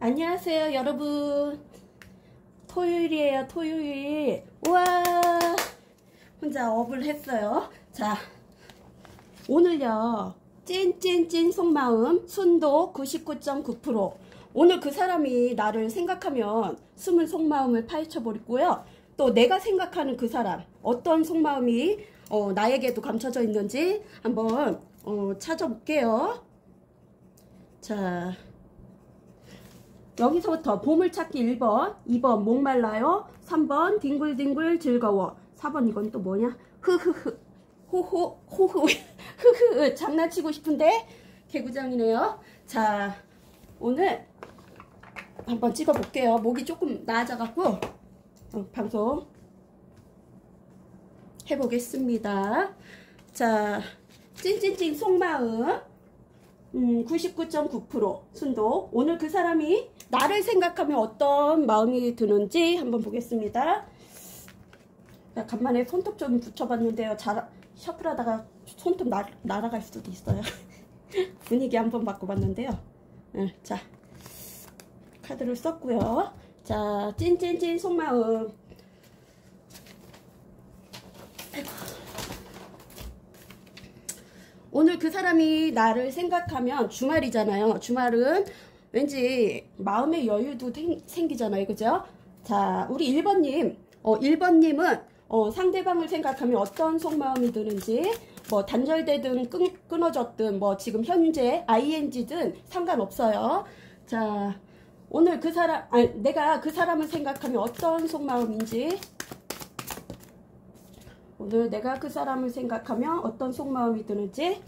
안녕하세요 여러분. 토요일이에요. 토요일. 우와, 혼자 업을 했어요. 자, 오늘요 찐찐찐 속마음 순도 99.9%. 오늘 그 사람이 나를 생각하면 숨은 속마음을 파헤쳐 버리고요. 또 내가 생각하는 그 사람 어떤 속마음이 나에게도 감춰져 있는지 한번 찾아볼게요. 자, 여기서부터 보물찾기 1번, 2번 목말라요, 3번 뒹굴뒹굴 즐거워, 4번 이건 또 뭐냐? 흐흐흐 호호 호호 흐흐 장난치고 싶은데 개구장이네요. 자, 오늘 한번 찍어볼게요. 목이 조금 나아져갖고 방송 해보겠습니다. 자, 찐찐찐 속마음 99.9% 순도. 오늘 그 사람이 나를 생각하면 어떤 마음이 드는지 한번 보겠습니다. 간만에 손톱 좀 붙여봤는데요. 셔플하다가 손톱 날아갈 수도 있어요. 분위기 한번 바꿔봤는데요. 자, 카드를 썼고요. 자, 찐찐찐 속마음. 오늘 그 사람이 나를 생각하면 주말이잖아요. 주말은 왠지 마음의 여유도 생기잖아요. 그죠? 자, 우리 1번님. 1번님은 상대방을 생각하면 어떤 속마음이 드는지, 뭐 단절되든 끊어졌든 뭐 지금 현재 ing든 상관없어요. 자, 오늘 그 사람, 내가 그 사람을 생각하면 어떤 속마음인지, 오늘 내가 그 사람을 생각하면 어떤 속마음이 드는지.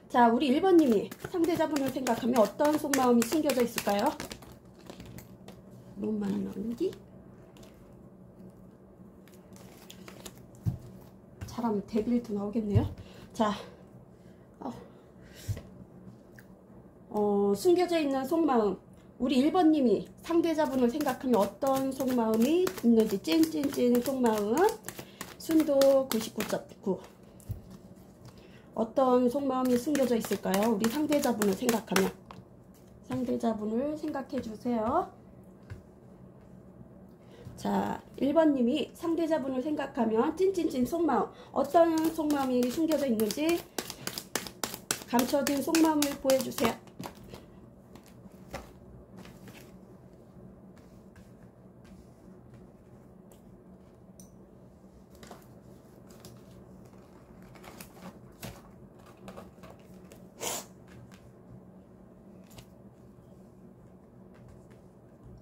자, 우리 1번님이 상대자분을 생각하면 어떤 속마음이 숨겨져 있을까요? 너무 많이 나오는지? 잘하면 데빌도 나오겠네요. 자, 숨겨져 있는 속마음. 우리 1번님이 상대자분을 생각하면 어떤 속마음이 있는지. 찐찐찐 속마음 순도 99.9. 어떤 속마음이 숨겨져 있을까요? 우리 상대자분을 생각하면. 상대자분을 생각해 주세요. 자, 1번님이 상대자분을 생각하면 찐찐찐 속마음, 어떤 속마음이 숨겨져 있는지 감춰진 속마음을 보여주세요.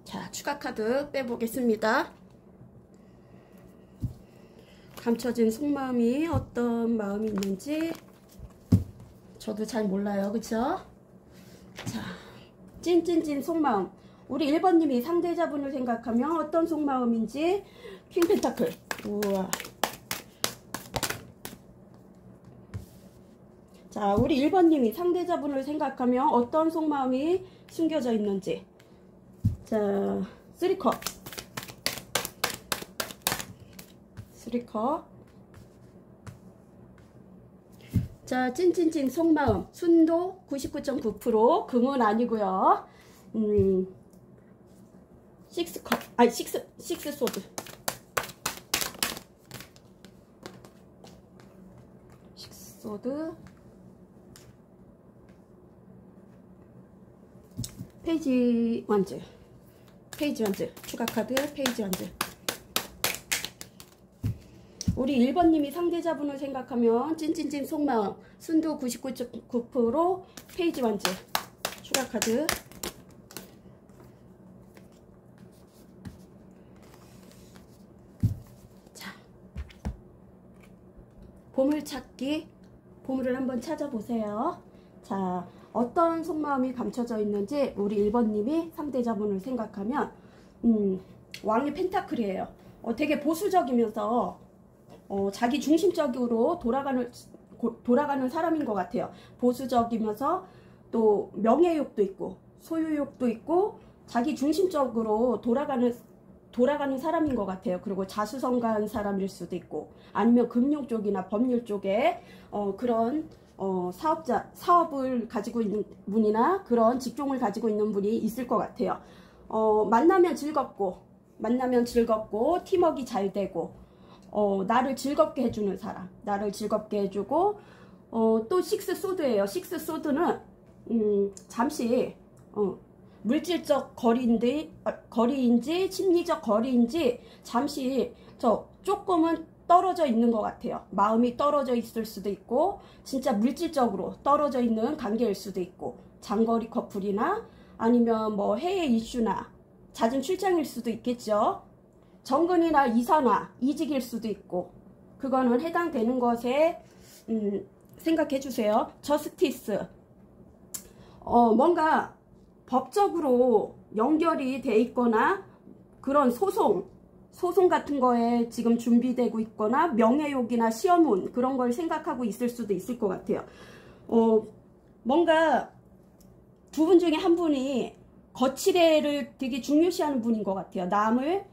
자, 추가 카드 빼보겠습니다. 감춰진 속마음이 어떤 마음이 있는지 저도 잘 몰라요. 그쵸? 자, 찐찐찐 속마음. 우리 1번님이 상대자분을 생각하면 어떤 속마음인지. 킹 펜타클. 우와. 자, 우리 1번님이 상대자분을 생각하면 어떤 속마음이 숨겨져 있는지. 자, 3컵. 3컵. 자, 찐찐찐 속마음 순도 99.9%. 금은 아니고요. 6컵. 아니, 6 소드. 6 소드. 페이지 완즈. 페이지 완즈. 추가 카드 페이지 완즈. 우리 1번님이 상대자분을 생각하면 찐찐찐 속마음 순도 99.9% 페이지 완즈. 추가 카드. 자, 보물찾기. 보물을 한번 찾아보세요. 자, 어떤 속마음이 감춰져 있는지 우리 1번님이 상대자분을 생각하면 왕의 펜타클이에요. 되게 보수적이면서 자기 중심적으로 돌아가는 사람인 것 같아요. 보수적이면서 또 명예욕도 있고 소유욕도 있고 자기 중심적으로 돌아가는 사람인 것 같아요. 그리고 자수성가한 사람일 수도 있고 아니면 금융 쪽이나 법률 쪽에 그런 사업을 가지고 있는 분이나 그런 직종을 가지고 있는 분이 있을 것 같아요. 만나면 즐겁고 팀워크가 잘 되고 나를 즐겁게 해주는 사람, 나를 즐겁게 해주고 또 식스 소드예요. 식스 소드는 잠시 물질적 거리인지 심리적 거리인지 잠시 조금은 떨어져 있는 것 같아요. 마음이 떨어져 있을 수도 있고 진짜 물질적으로 떨어져 있는 관계일 수도 있고 장거리 커플이나 아니면 뭐 해외 이슈나 잦은 출장일 수도 있겠죠. 정근이나 이사나 이직일 수도 있고 그거는 해당되는 것에 생각해 주세요. 저스티스 뭔가 법적으로 연결이 돼 있거나 그런 소송 같은 거에 지금 준비되고 있거나 명예욕이나 시험운 그런 걸 생각하고 있을 수도 있을 것 같아요. 뭔가 두 분 중에 한 분이 거칠애를 되게 중요시하는 분인 것 같아요. 남을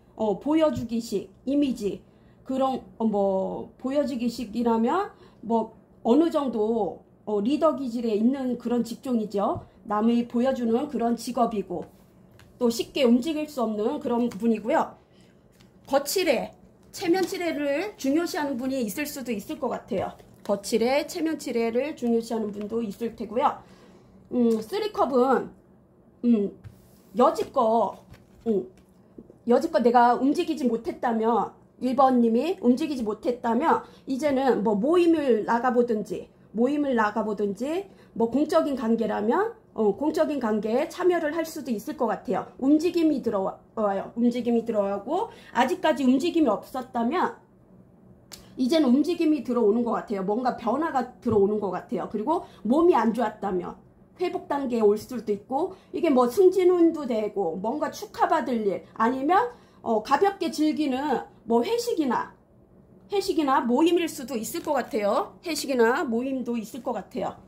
보여주기식 이미지 그런 보여주기식이라면 뭐 어느 정도 리더 기질에 있는 그런 직종이죠. 남이 보여주는 그런 직업이고 또 쉽게 움직일 수 없는 그런 분이고요. 거칠애, 체면칠애를 중요시하는 분이 있을 수도 있을 것 같아요. 거칠애, 체면칠애를 중요시하는 분도 있을 테고요. 3컵은 여지껏 내가 움직이지 못했다면 1번님이 움직이지 못했다면 이제는 뭐 모임을 나가보든지 뭐 공적인 관계라면 공적인 관계에 참여를 할 수도 있을 것 같아요. 움직임이 들어와요. 움직임이 들어가고 아직까지 움직임이 없었다면 이제는 움직임이 들어오는 것 같아요. 뭔가 변화가 들어오는 것 같아요. 그리고 몸이 안 좋았다면 회복 단계에 올 수도 있고 이게 뭐 승진운도 되고 뭔가 축하받을 일 아니면 가볍게 즐기는 뭐 회식이나 모임일 수도 있을 것 같아요. 회식이나 모임도 있을 것 같아요.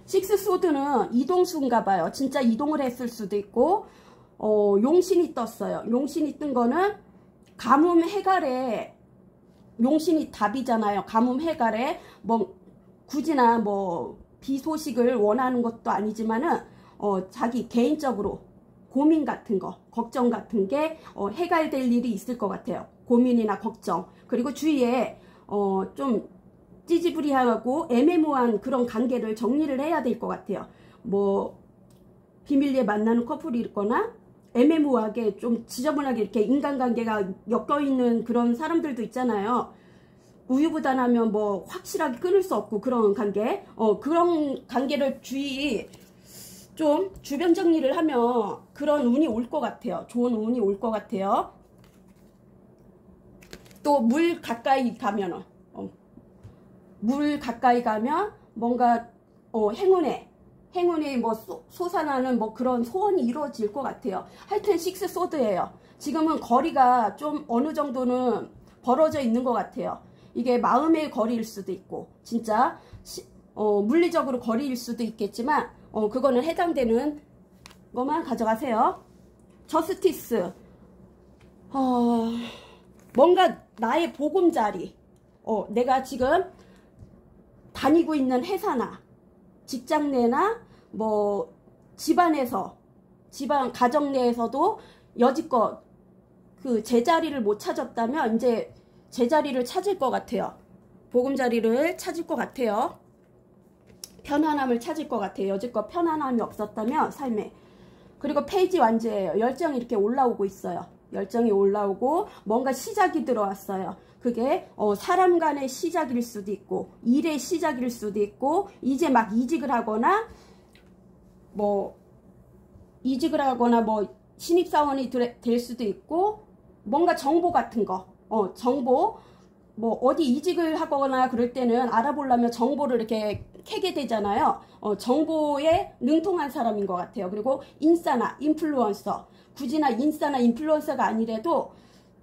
식스 소드는 이동수인가 봐요. 진짜 이동을 했을 수도 있고 용신이 떴어요. 용신이 뜬 거는 가뭄 해갈에 용신이 답이잖아요. 가뭄 해갈에 뭐 굳이나 뭐 비소식을 원하는 것도 아니지만은 자기 개인적으로 고민 같은 거 걱정 같은 게 해갈될 일이 있을 것 같아요. 고민이나 걱정 그리고 주위에 좀 찌지부리하고 애매모호한 그런 관계를 정리를 해야 될 것 같아요. 뭐 비밀리에 만나는 커플이 있거나 애매모호하게 좀 지저분하게 이렇게 인간관계가 엮여있는 그런 사람들도 있잖아요. 우유부단하면 뭐 확실하게 끊을 수 없고 그런 관계 그런 관계를 좀 주변 정리를 하면 그런 운이 올 것 같아요. 좋은 운이 올 것 같아요. 또 물 가까이 가면은 뭔가 행운이 뭐 솟아나는 뭐 그런 소원이 이루어질 것 같아요. 하여튼 식스 소드예요. 지금은 거리가 좀 어느 정도는 벌어져 있는 것 같아요. 이게 마음의 거리일 수도 있고 진짜 물리적으로 거리일 수도 있겠지만 그거는 해당되는 것만 가져가세요. 저스티스 뭔가 나의 보금자리 내가 지금 다니고 있는 회사나 직장 내나 뭐 집안 가정 내에서도 여지껏 그 제자리를 못 찾았다면 이제 제자리를 찾을 것 같아요. 보금자리를 찾을 것 같아요. 편안함을 찾을 것 같아요. 여지껏 편안함이 없었다면 삶에. 그리고 페이지 완주예요. 열정이 이렇게 올라오고 있어요. 열정이 올라오고 뭔가 시작이 들어왔어요. 그게 사람 간의 시작일 수도 있고 일의 시작일 수도 있고 이제 막 이직을 하거나 뭐 신입사원이 될 수도 있고 뭔가 정보 같은 거 정보 뭐 어디 이직을 하거나 그럴 때는 알아보려면 정보를 이렇게 캐게 되잖아요. 정보에 능통한 사람인 것 같아요. 그리고 인싸나 인플루언서 굳이나 인싸나 인플루언서가 아니래도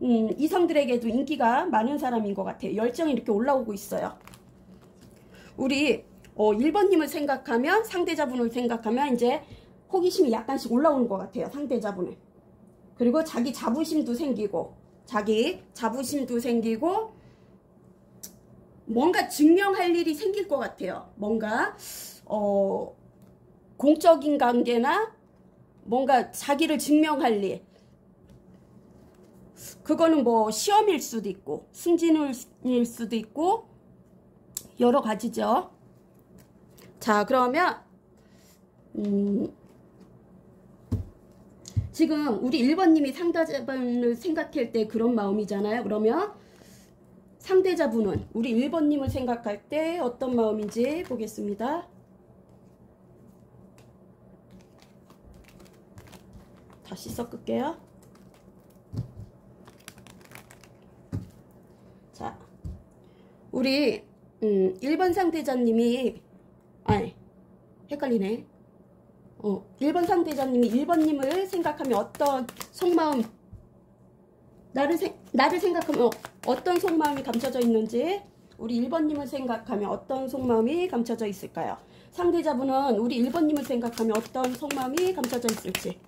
이성들에게도 인기가 많은 사람인 것 같아요. 열정이 이렇게 올라오고 있어요. 우리 1번님을 생각하면 상대자분을 생각하면 이제 호기심이 약간씩 올라오는 것 같아요. 상대자분을. 그리고 자기 자부심도 생기고 뭔가 증명할 일이 생길 것 같아요. 뭔가 공적인 관계나 뭔가 자기를 증명할 일. 그거는 뭐 시험일 수도 있고 승진일 수도 있고 여러 가지죠. 자, 그러면 지금 우리 1번님이 상대자분을 생각할 때 그런 마음이잖아요. 그러면 상대자분은 우리 1번님을 생각할 때 어떤 마음인지 보겠습니다. 다시 섞을게요. 자, 우리 1번 상대자님이 헷갈리네. 1번 상대자님이 1번님을 생각하면 어떤 속마음, 나를 생각하면 어떤 속마음이 감춰져 있는지, 우리 1번님을 생각하면 어떤 속마음이 감춰져 있을까요? 상대자분은 우리 1번님을 생각하면 어떤 속마음이 감춰져 있을지,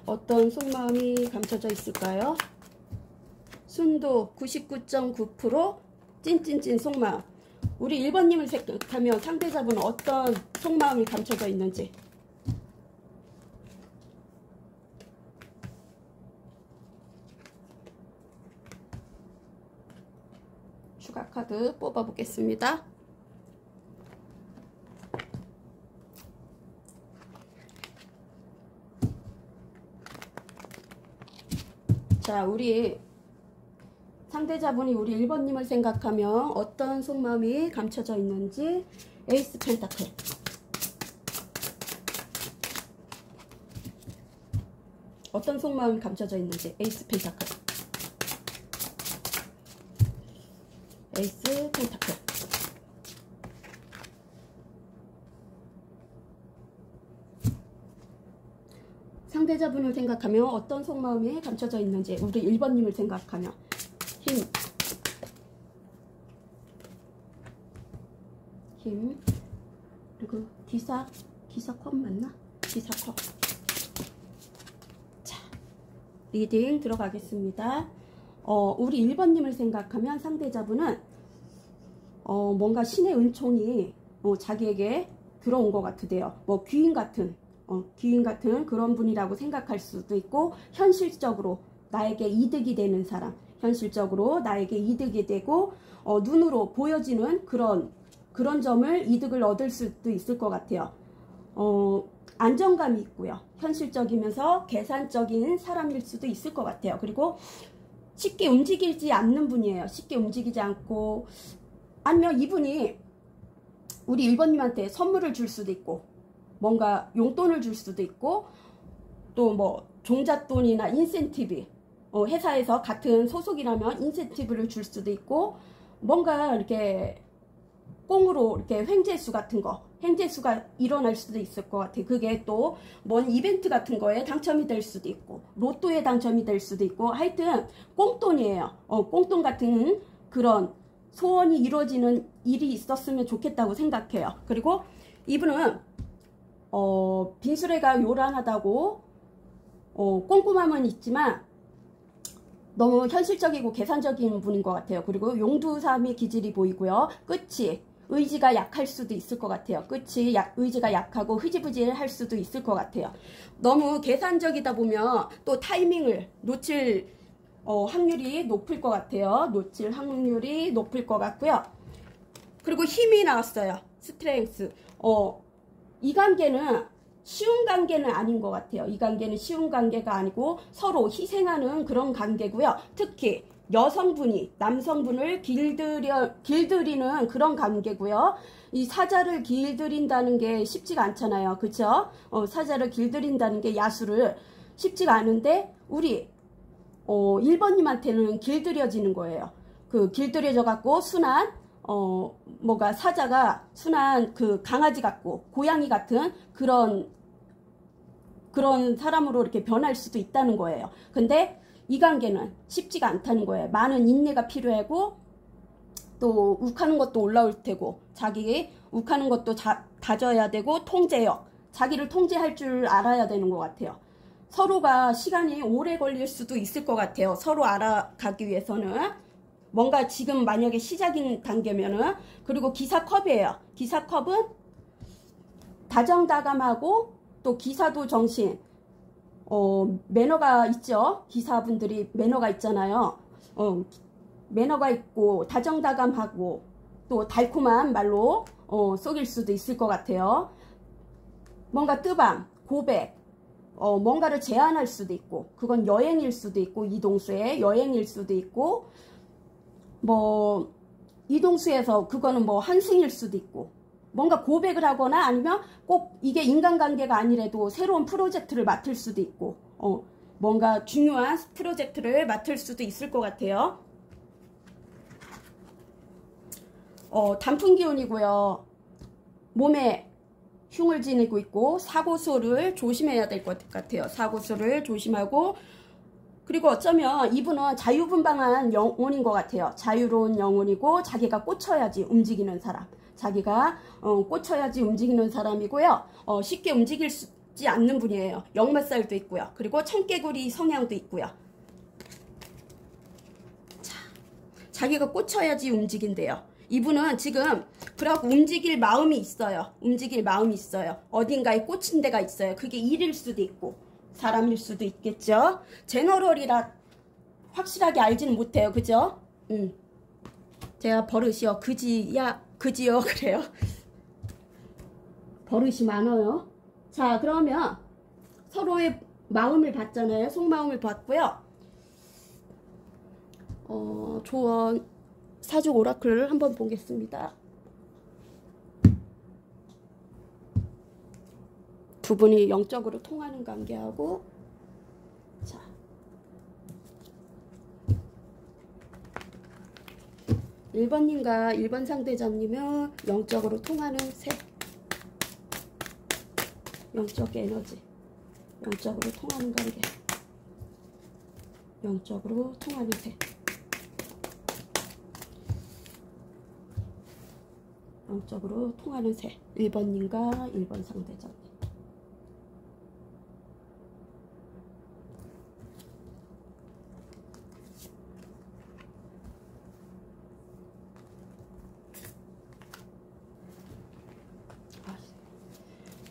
어떤 속마음이 감춰져 있을까요? 순도 99.9% 찐찐찐 속마음. 우리 1번님을 생각하면 상대자분은 어떤 속마음이 감춰져 있는지. 추가 카드 뽑아 보겠습니다. 자, 우리 상대자분이 우리 1번님을 생각하면 어떤 속마음이 감춰져 있는지. 에이스 펜타클. 어떤 속마음이 감춰져 있는지. 에이스 펜타클. 에이스 펜타클. 상대자분을 생각하면 어떤 속마음이 감춰져 있는지. 우리 1번님을 생각하면 힘, 그리고 기사컵 맞나? 기사컵. 자, 리딩 들어가겠습니다. 우리 1번님을 생각하면 상대자분은 뭔가 신의 은총이 자기에게 들어온 것 같으대요. 뭐 귀인 같은 그런 분이라고 생각할 수도 있고, 현실적으로 나에게 이득이 되는 사람, 현실적으로 나에게 이득이 되고 눈으로 보여지는 그런 점을 이득을 얻을 수도 있을 것 같아요. 안정감이 있고요. 현실적이면서 계산적인 사람일 수도 있을 것 같아요. 그리고 쉽게 움직이지 않는 분이에요. 쉽게 움직이지 않고, 아니면 이분이 우리 1번님한테 선물을 줄 수도 있고, 뭔가 용돈을 줄 수도 있고, 또 뭐 종잣돈이나 인센티브, 회사에서 같은 소속이라면 인센티브를 줄 수도 있고, 뭔가 이렇게 꽁으로 이렇게 횡재수가 일어날 수도 있을 것 같아요. 그게 또 뭔 이벤트 같은 거에 당첨이 될 수도 있고, 로또에 당첨이 될 수도 있고, 하여튼 꽁돈이에요. 꽁돈 같은 그런 소원이 이루어지는 일이 있었으면 좋겠다고 생각해요. 그리고 이분은 빈수레가 요란하다고 꼼꼼함은 있지만 너무 현실적이고 계산적인 분인 것 같아요. 그리고 용두삼의 기질이 보이고요. 끝이 의지가 약할 수도 있을 것 같아요. 끝이 의지가 약하고 흐지부지할 수도 있을 것 같아요. 너무 계산적이다 보면 또 타이밍을 놓칠 확률이 높을 것 같아요. 놓칠 확률이 높을 것 같고요. 그리고 힘이 나왔어요. 스트렝스. 이 관계는 쉬운 관계는 아닌 것 같아요. 이 관계는 쉬운 관계가 아니고 서로 희생하는 그런 관계고요. 특히 여성분이 남성분을 길들이는 그런 관계고요. 이 사자를 길들인다는 게 쉽지가 않잖아요. 그쵸? 사자를 길들인다는 게 야수를 쉽지가 않은데, 우리 1번님한테는 길들여지는 거예요. 그 길들여져 갖고 순한 사자가 순한 그 강아지 같고 고양이 같은 그런 사람으로 이렇게 변할 수도 있다는 거예요. 근데 이 관계는 쉽지가 않다는 거예요. 많은 인내가 필요하고, 또 욱하는 것도 올라올 테고, 자기 욱하는 것도 다져야 되고, 통제력, 자기를 통제할 줄 알아야 되는 것 같아요. 서로가 시간이 오래 걸릴 수도 있을 것 같아요. 서로 알아가기 위해서는. 뭔가 지금 만약에 시작인 단계면은. 그리고 기사컵이에요. 기사컵은 다정다감하고 또 기사도 정신, 매너가 있죠. 기사분들이 매너가 있잖아요. 매너가 있고 다정다감하고 또 달콤한 말로 속일 수도 있을 것 같아요. 뭔가 뜨밤, 고백, 뭔가를 제안할 수도 있고, 그건 여행일 수도 있고, 이동수의 여행일 수도 있고, 뭐 이동수에서 그거는 뭐 한승일 수도 있고, 뭔가 고백을 하거나 아니면 꼭 이게 인간관계가 아니라도 새로운 프로젝트를 맡을 수도 있고, 뭔가 중요한 프로젝트를 맡을 수도 있을 것 같아요. 단풍 기운이고요. 몸에 흉을 지니고 있고 사고수를 조심해야 될 것 같아요. 사고수를 조심하고, 그리고 어쩌면 이분은 자유분방한 영혼인 것 같아요. 자유로운 영혼이고 자기가 꽂혀야지 움직이는 사람. 자기가 꽂혀야지 움직이는 사람이고요. 쉽게 움직이지 않는 분이에요. 역마살도 있고요. 그리고 청개구리 성향도 있고요. 자, 자기가 꽂혀야지 움직인대요. 이분은 지금 그래갖고 움직일 마음이 있어요. 움직일 마음이 있어요. 어딘가에 꽂힌 데가 있어요. 그게 일일 수도 있고 사람일 수도 있겠죠. 제너럴이라 확실하게 알지는 못해요. 그죠? 제가 버릇이요. 그지요. 그래요. 버릇이 많아요. 자, 그러면 서로의 마음을 봤잖아요. 속마음을 봤고요. 조언 사주 오라클을 한번 보겠습니다. 두 분이 영적으로 통하는 관계하고, 자, (1번님과) 1번 상대자님은 영적으로 통하는 새, 영적 에너지, 영적으로 통하는 관계, 영적으로 통하는 새, 영적으로 통하는 새. 1번님과 1번 상대자님.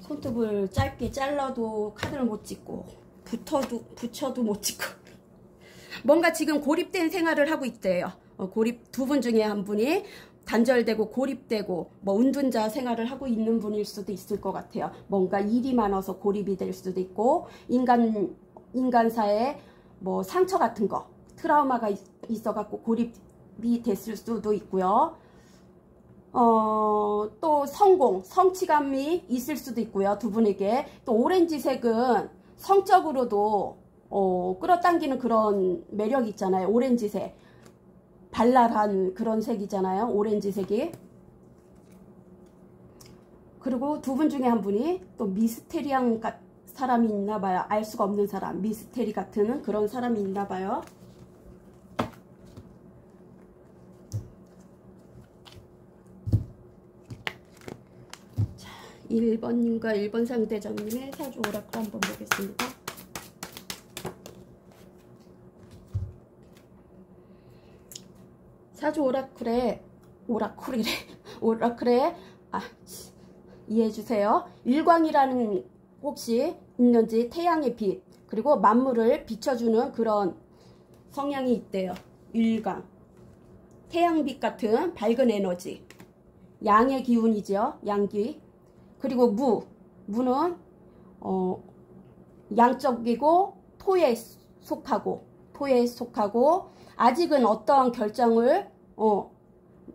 손톱을 짧게 잘라도 카드를 못 찍고, 붙여도 못 찍고, 뭔가 지금 고립된 생활을 하고 있대요. 두 분 중에 한 분이 단절되고 고립되고 뭐 운둔자 생활을 하고 있는 분일 수도 있을 것 같아요. 뭔가 일이 많아서 고립이 될 수도 있고, 인간사에 뭐 상처 같은 거, 트라우마가 있어갖고 고립이 됐을 수도 있고요. 또 성취감이 있을 수도 있고요. 두 분에게. 또 오렌지색은 성적으로도 끌어당기는 그런 매력이 있잖아요. 오렌지색. 발랄한 그런 색이잖아요. 오렌지색이. 그리고 두 분 중에 한 분이 또 미스테리한 사람이 있나봐요. 알 수가 없는 사람. 미스테리 같은 그런 사람이 있나봐요. 1번님과 1번 상대자님의 사주 오라클 한번 보겠습니다. 사주 오라클에 이해해주세요. 일광이라는 혹시 있는지, 태양의 빛 그리고 만물을 비춰주는 그런 성향이 있대요. 일광, 태양빛 같은 밝은 에너지, 양의 기운이죠. 양기. 그리고 무는 양적이고 토에 속하고 아직은 어떠한 결정을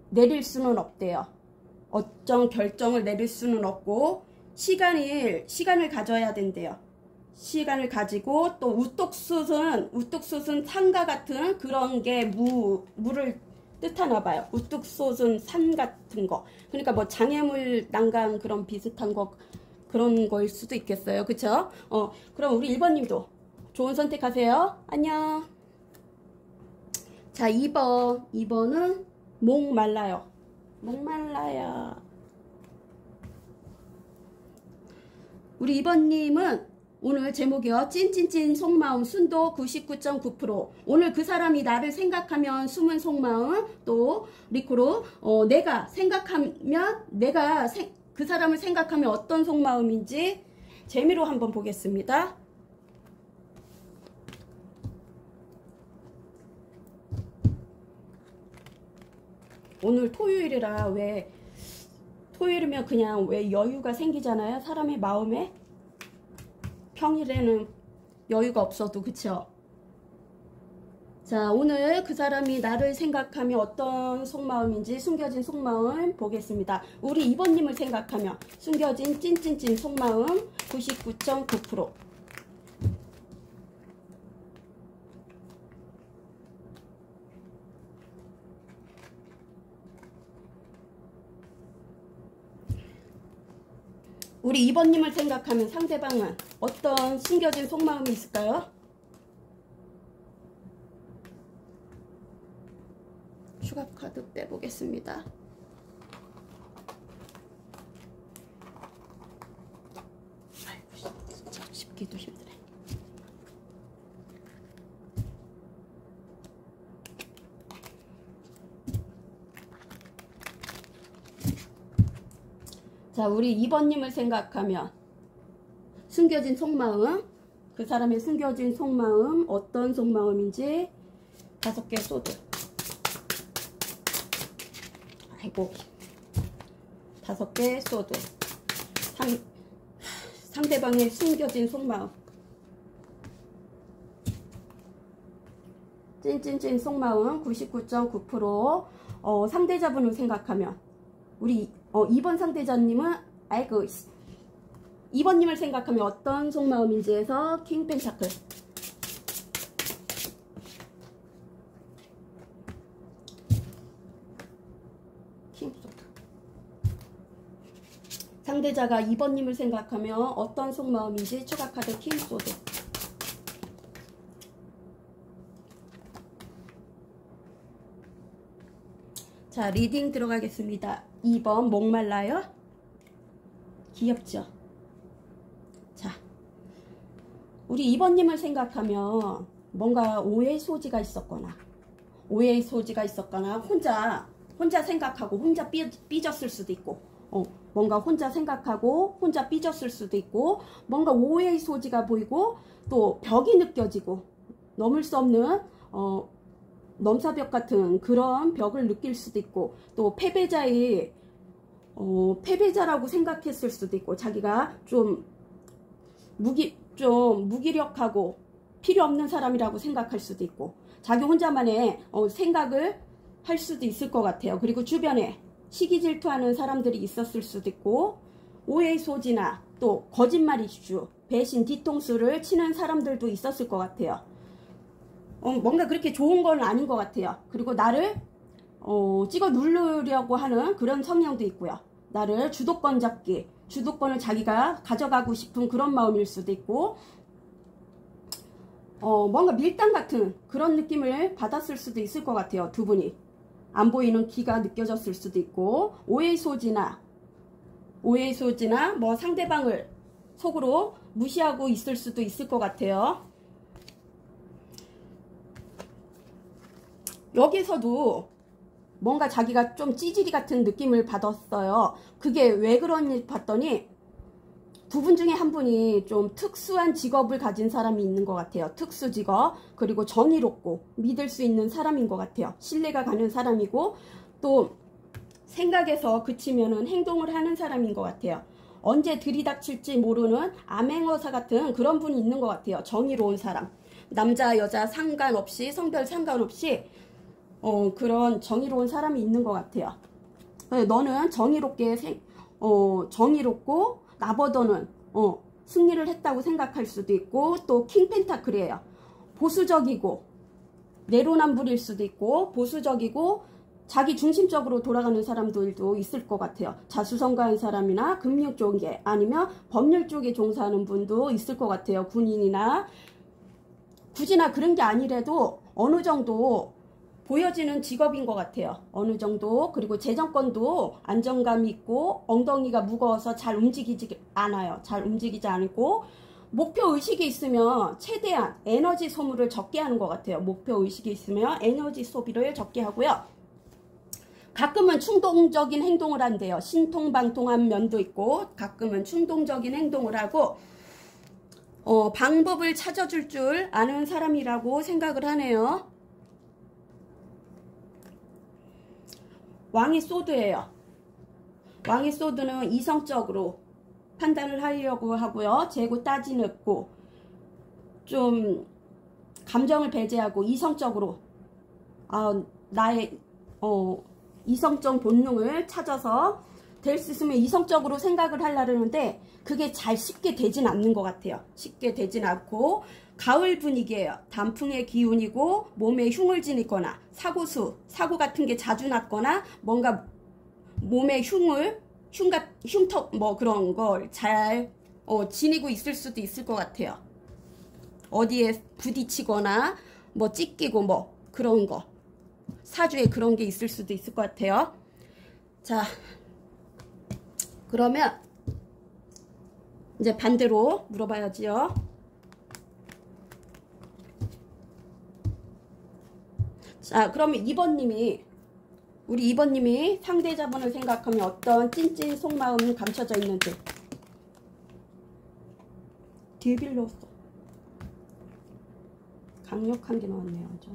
내릴 수는 없대요. 어떤 결정을 내릴 수는 없고 시간을 가져야 된대요. 시간을 가지고, 또 우뚝솟은 산과 같은 그런 게 무를 뜻하나 봐요. 우뚝솟은 산 같은 거. 그러니까 뭐 장애물 난간 그런 비슷한 거, 그런 거일 수도 있겠어요. 그쵸? 그럼 우리 1번님도 좋은 선택하세요. 안녕. 자, 2번은 목말라요. 목말라요. 우리 2번님은 오늘 제목이요. 찐찐찐 속마음 순도 99.9%. 오늘 그 사람이 나를 생각하면 숨은 속마음. 또 리코로 내가 생각하면 그 사람을 생각하면 어떤 속마음인지 재미로 한번 보겠습니다. 오늘 토요일이라 왜 토요일이면 그냥 왜 여유가 생기잖아요. 사람의 마음에. 평일에는 여유가 없어도 그쵸? 자, 오늘 그 사람이 나를 생각하면 어떤 속마음인지 숨겨진 속마음 보겠습니다. 우리 2번님을 생각하면 숨겨진 찐찐찐 속마음 99.9%. 우리 2번님을 생각하면 상대방은 어떤 숨겨진 속마음이 있을까요? 추가 카드 빼보겠습니다. 아이고, 진짜 쉽기도 힘드네. 자, 우리 2번님을 생각하면 숨겨진 속마음, 그 사람의 숨겨진 속마음 어떤 속마음인지 5개 소드. 아이고, 5개 소드. 상대방의 숨겨진 속마음, 찐찐찐 속마음 99.9%. 상대자분을 생각하면 우리 2번 상대자님은 아이고 2번님을 생각하면 어떤 속마음인지 해서 킹 펜타클. 킹 소드. 상대자가 2번님을 생각하면 어떤 속마음인지 추가 카드 킹 소드. 자, 리딩 들어가겠습니다. 2번 목말라요? 귀엽죠? 자, 우리 2번님을 생각하면 뭔가 오해의 소지가 있었거나 혼자 생각하고 혼자 삐졌을 수도 있고 뭔가 혼자 생각하고 혼자 삐졌을 수도 있고 뭔가 오해의 소지가 보이고 또 벽이 느껴지고 넘을 수 없는 넘사벽 같은 그런 벽을 느낄 수도 있고 또 패배자라고 생각했을 수도 있고 자기가 좀 무기력하고 필요 없는 사람이라고 생각할 수도 있고 자기 혼자만의 생각을 할 수도 있을 것 같아요. 그리고 주변에 시기 질투하는 사람들이 있었을 수도 있고 오해의 소지나 또 거짓말 이슈, 배신, 뒤통수를 치는 사람들도 있었을 것 같아요. 뭔가 그렇게 좋은 건 아닌 것 같아요. 그리고 나를 찍어 누르려고 하는 그런 성향도 있고요. 나를 주도권 잡기, 주도권을 자기가 가져가고 싶은 그런 마음일 수도 있고 뭔가 밀당 같은 그런 느낌을 받았을 수도 있을 것 같아요. 두 분이 안 보이는 기가 느껴졌을 수도 있고 오해의 소지나 뭐 상대방을 속으로 무시하고 있을 수도 있을 것 같아요. 여기서도 뭔가 자기가 좀 찌질이 같은 느낌을 받았어요. 그게 왜 그런지 봤더니 두 분 중에 한 분이 좀 특수한 직업을 가진 사람이 있는 것 같아요. 특수 직업, 그리고 정의롭고 믿을 수 있는 사람인 것 같아요. 신뢰가 가는 사람이고 또 생각에서 그치면은 행동을 하는 사람인 것 같아요. 언제 들이닥칠지 모르는 암행어사 같은 그런 분이 있는 것 같아요. 정의로운 사람, 남자 여자 상관없이 성별 상관없이 그런 정의로운 사람이 있는 것 같아요. 너는 정의롭고 나보다는 승리를 했다고 생각할 수도 있고 또 킹펜타클이에요. 보수적이고 내로남불일 수도 있고 보수적이고 자기 중심적으로 돌아가는 사람들도 있을 것 같아요. 자수성가한 사람이나 금융 쪽에 아니면 법률 쪽에 종사하는 분도 있을 것 같아요. 군인이나 굳이나 그런 게 아니래도 어느 정도 보여지는 직업인 것 같아요. 어느 정도. 그리고 재정권도 안정감이 있고 엉덩이가 무거워서 잘 움직이지 않아요. 잘 움직이지 않고 목표 의식이 있으면 최대한 에너지 소모를 적게 하는 것 같아요. 목표 의식이 있으면 에너지 소비를 적게 하고요. 가끔은 충동적인 행동을 한대요. 신통방통한 면도 있고 가끔은 충동적인 행동을 하고 방법을 찾아줄 줄 아는 사람이라고 생각을 하네요. 왕이 소드예요. 왕이 소드는 이성적으로 판단을 하려고 하고요. 재고 따지는 없고 좀 감정을 배제하고 이성적으로 나의 이성적 본능을 찾아서 될 수 있으면 이성적으로 생각을 하려는데 그게 잘 쉽게 되진 않는 것 같아요. 쉽게 되진 않고 가을 분위기예요. 단풍의 기운이고 몸에 흉을 지니거나 사고 같은 게 자주 났거나 뭔가 몸에 흉터 뭐 그런 걸 잘 지니고 있을 수도 있을 것 같아요. 어디에 부딪히거나 뭐 찢기고 뭐 그런 거 사주에 그런 게 있을 수도 있을 것 같아요. 자, 그러면 이제 반대로 물어봐야지요. 자, 그러면 2번님이 우리 2번님이 상대자분을 생각하면 어떤 찐찐 속마음이 감춰져 있는지. 데빌 넣었어. 강력한 게 나왔네요. 아주.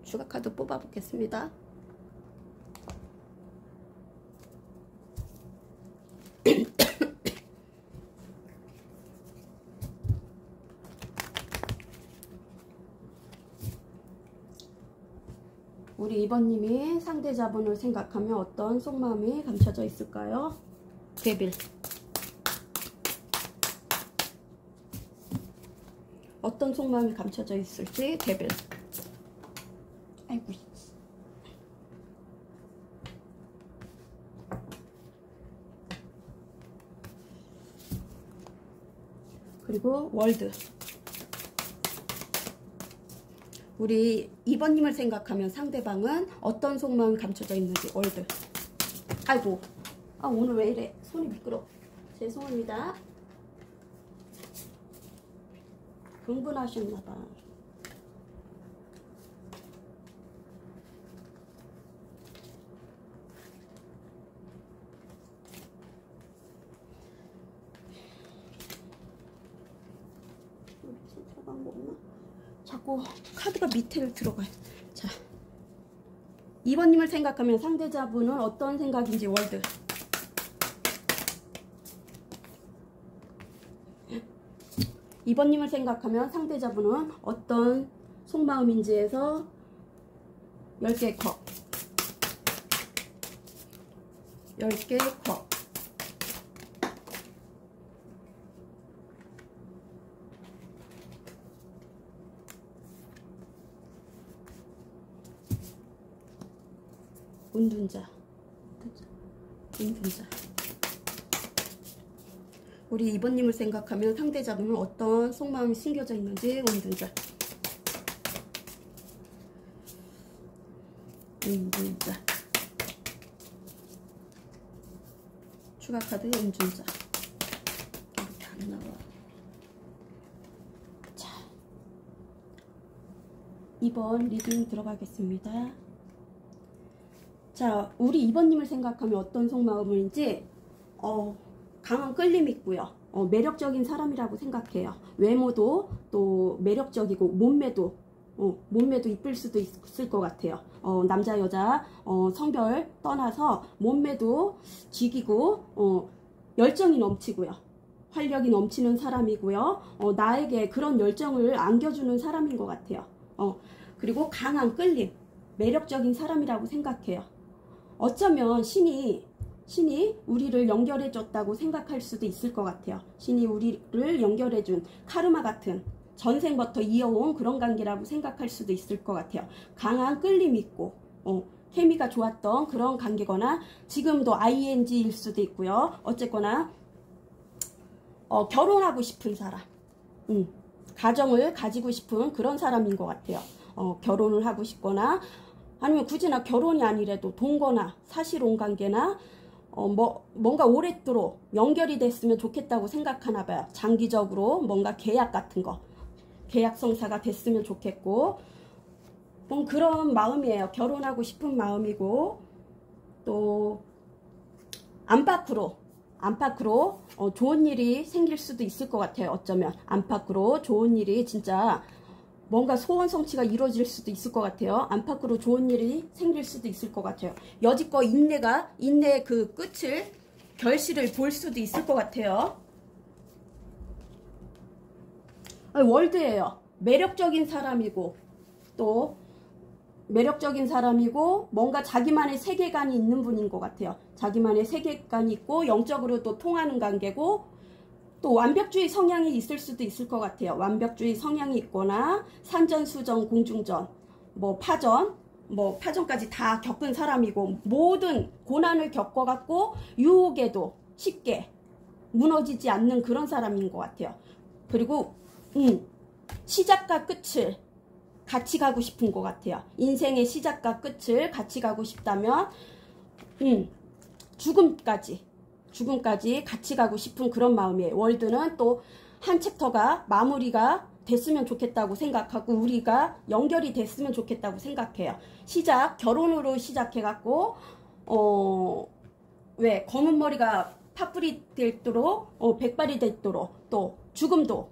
추가 카드 뽑아보겠습니다. 우리 2번님이 상대자분을 생각하면 어떤 속마음이 감춰져 있을까요? 데빌. 어떤 속마음이 감춰져 있을지 데빌. 아이고. 그리고 월드. 우리 2번님을 생각하면 상대방은 어떤 속마음이 감춰져 있는지 월드. 아이고. 오늘 왜 이래. 손이 미끄러. 죄송합니다. 흥분하셨나봐. 자꾸 카드가 밑에 들어가요. 자, 2번님을 생각하면 상대자분은 어떤 생각인지 월드. 2번님을 생각하면 상대자분은 어떤 속마음인지에서 10개 컵. 10개 컵. 운둔자. 우리 2번님을 생각하면 상대자분은 어떤 속마음이 숨겨져 있는지 운둔자. 추가 카드 운둔자. 이렇게 안 나와. 자, 2번 리딩 들어가겠습니다. 자, 우리 2번님을 생각하면 어떤 속마음인지 강한 끌림이 있고요. 매력적인 사람이라고 생각해요. 외모도 또 매력적이고 몸매도 이쁠 수도 있을 것 같아요. 남자 여자 성별 떠나서 몸매도 죽이고 열정이 넘치고요. 활력이 넘치는 사람이고요. 나에게 그런 열정을 안겨주는 사람인 것 같아요. 그리고 강한 끌림, 매력적인 사람이라고 생각해요. 어쩌면 신이 우리를 연결해줬다고 생각할 수도 있을 것 같아요. 신이 우리를 연결해준 카르마 같은 전생부터 이어온 그런 관계라고 생각할 수도 있을 것 같아요. 강한 끌림이 있고 케미가 좋았던 그런 관계거나 지금도 ING일 수도 있고요. 어쨌거나 결혼하고 싶은 사람, 가정을 가지고 싶은 그런 사람인 것 같아요. 결혼을 하고 싶거나 아니면 굳이 나 결혼이 아니래도 동거나 사실혼 관계나 뭔가 오랫도록 연결이 됐으면 좋겠다고 생각하나 봐요. 장기적으로 뭔가 계약 같은 거, 계약 성사가 됐으면 좋겠고, 그런 마음이에요. 결혼하고 싶은 마음이고, 또 안팎으로 좋은 일이 생길 수도 있을 것 같아요. 어쩌면 안팎으로 좋은 일이 진짜 뭔가 소원 성취가 이루어질 수도 있을 것 같아요. 안팎으로 좋은 일이 생길 수도 있을 것 같아요. 여지껏 인내 그 끝을, 결실을 볼 수도 있을 것 같아요. 월드예요. 매력적인 사람이고, 또 매력적인 사람이고, 뭔가 자기만의 세계관이 있는 분인 것 같아요. 자기만의 세계관이 있고, 영적으로도 통하는 관계고, 또 완벽주의 성향이 있을 수도 있을 것 같아요. 완벽주의 성향이 있거나 산전수전 공중전, 파전까지 다 겪은 사람이고, 모든 고난을 겪어갖고 유혹에도 쉽게 무너지지 않는 그런 사람인 것 같아요. 그리고 시작과 끝을 같이 가고 싶은 것 같아요. 인생의 시작과 끝을 같이 가고 싶다면 죽음까지 같이 가고 싶은 그런 마음이에요. 월드는 또 한 챕터가 마무리가 됐으면 좋겠다고 생각하고, 우리가 연결이 됐으면 좋겠다고 생각해요. 결혼으로 시작해갖고 검은 머리가 팥불이 되도록 백발이 되도록, 또 죽음도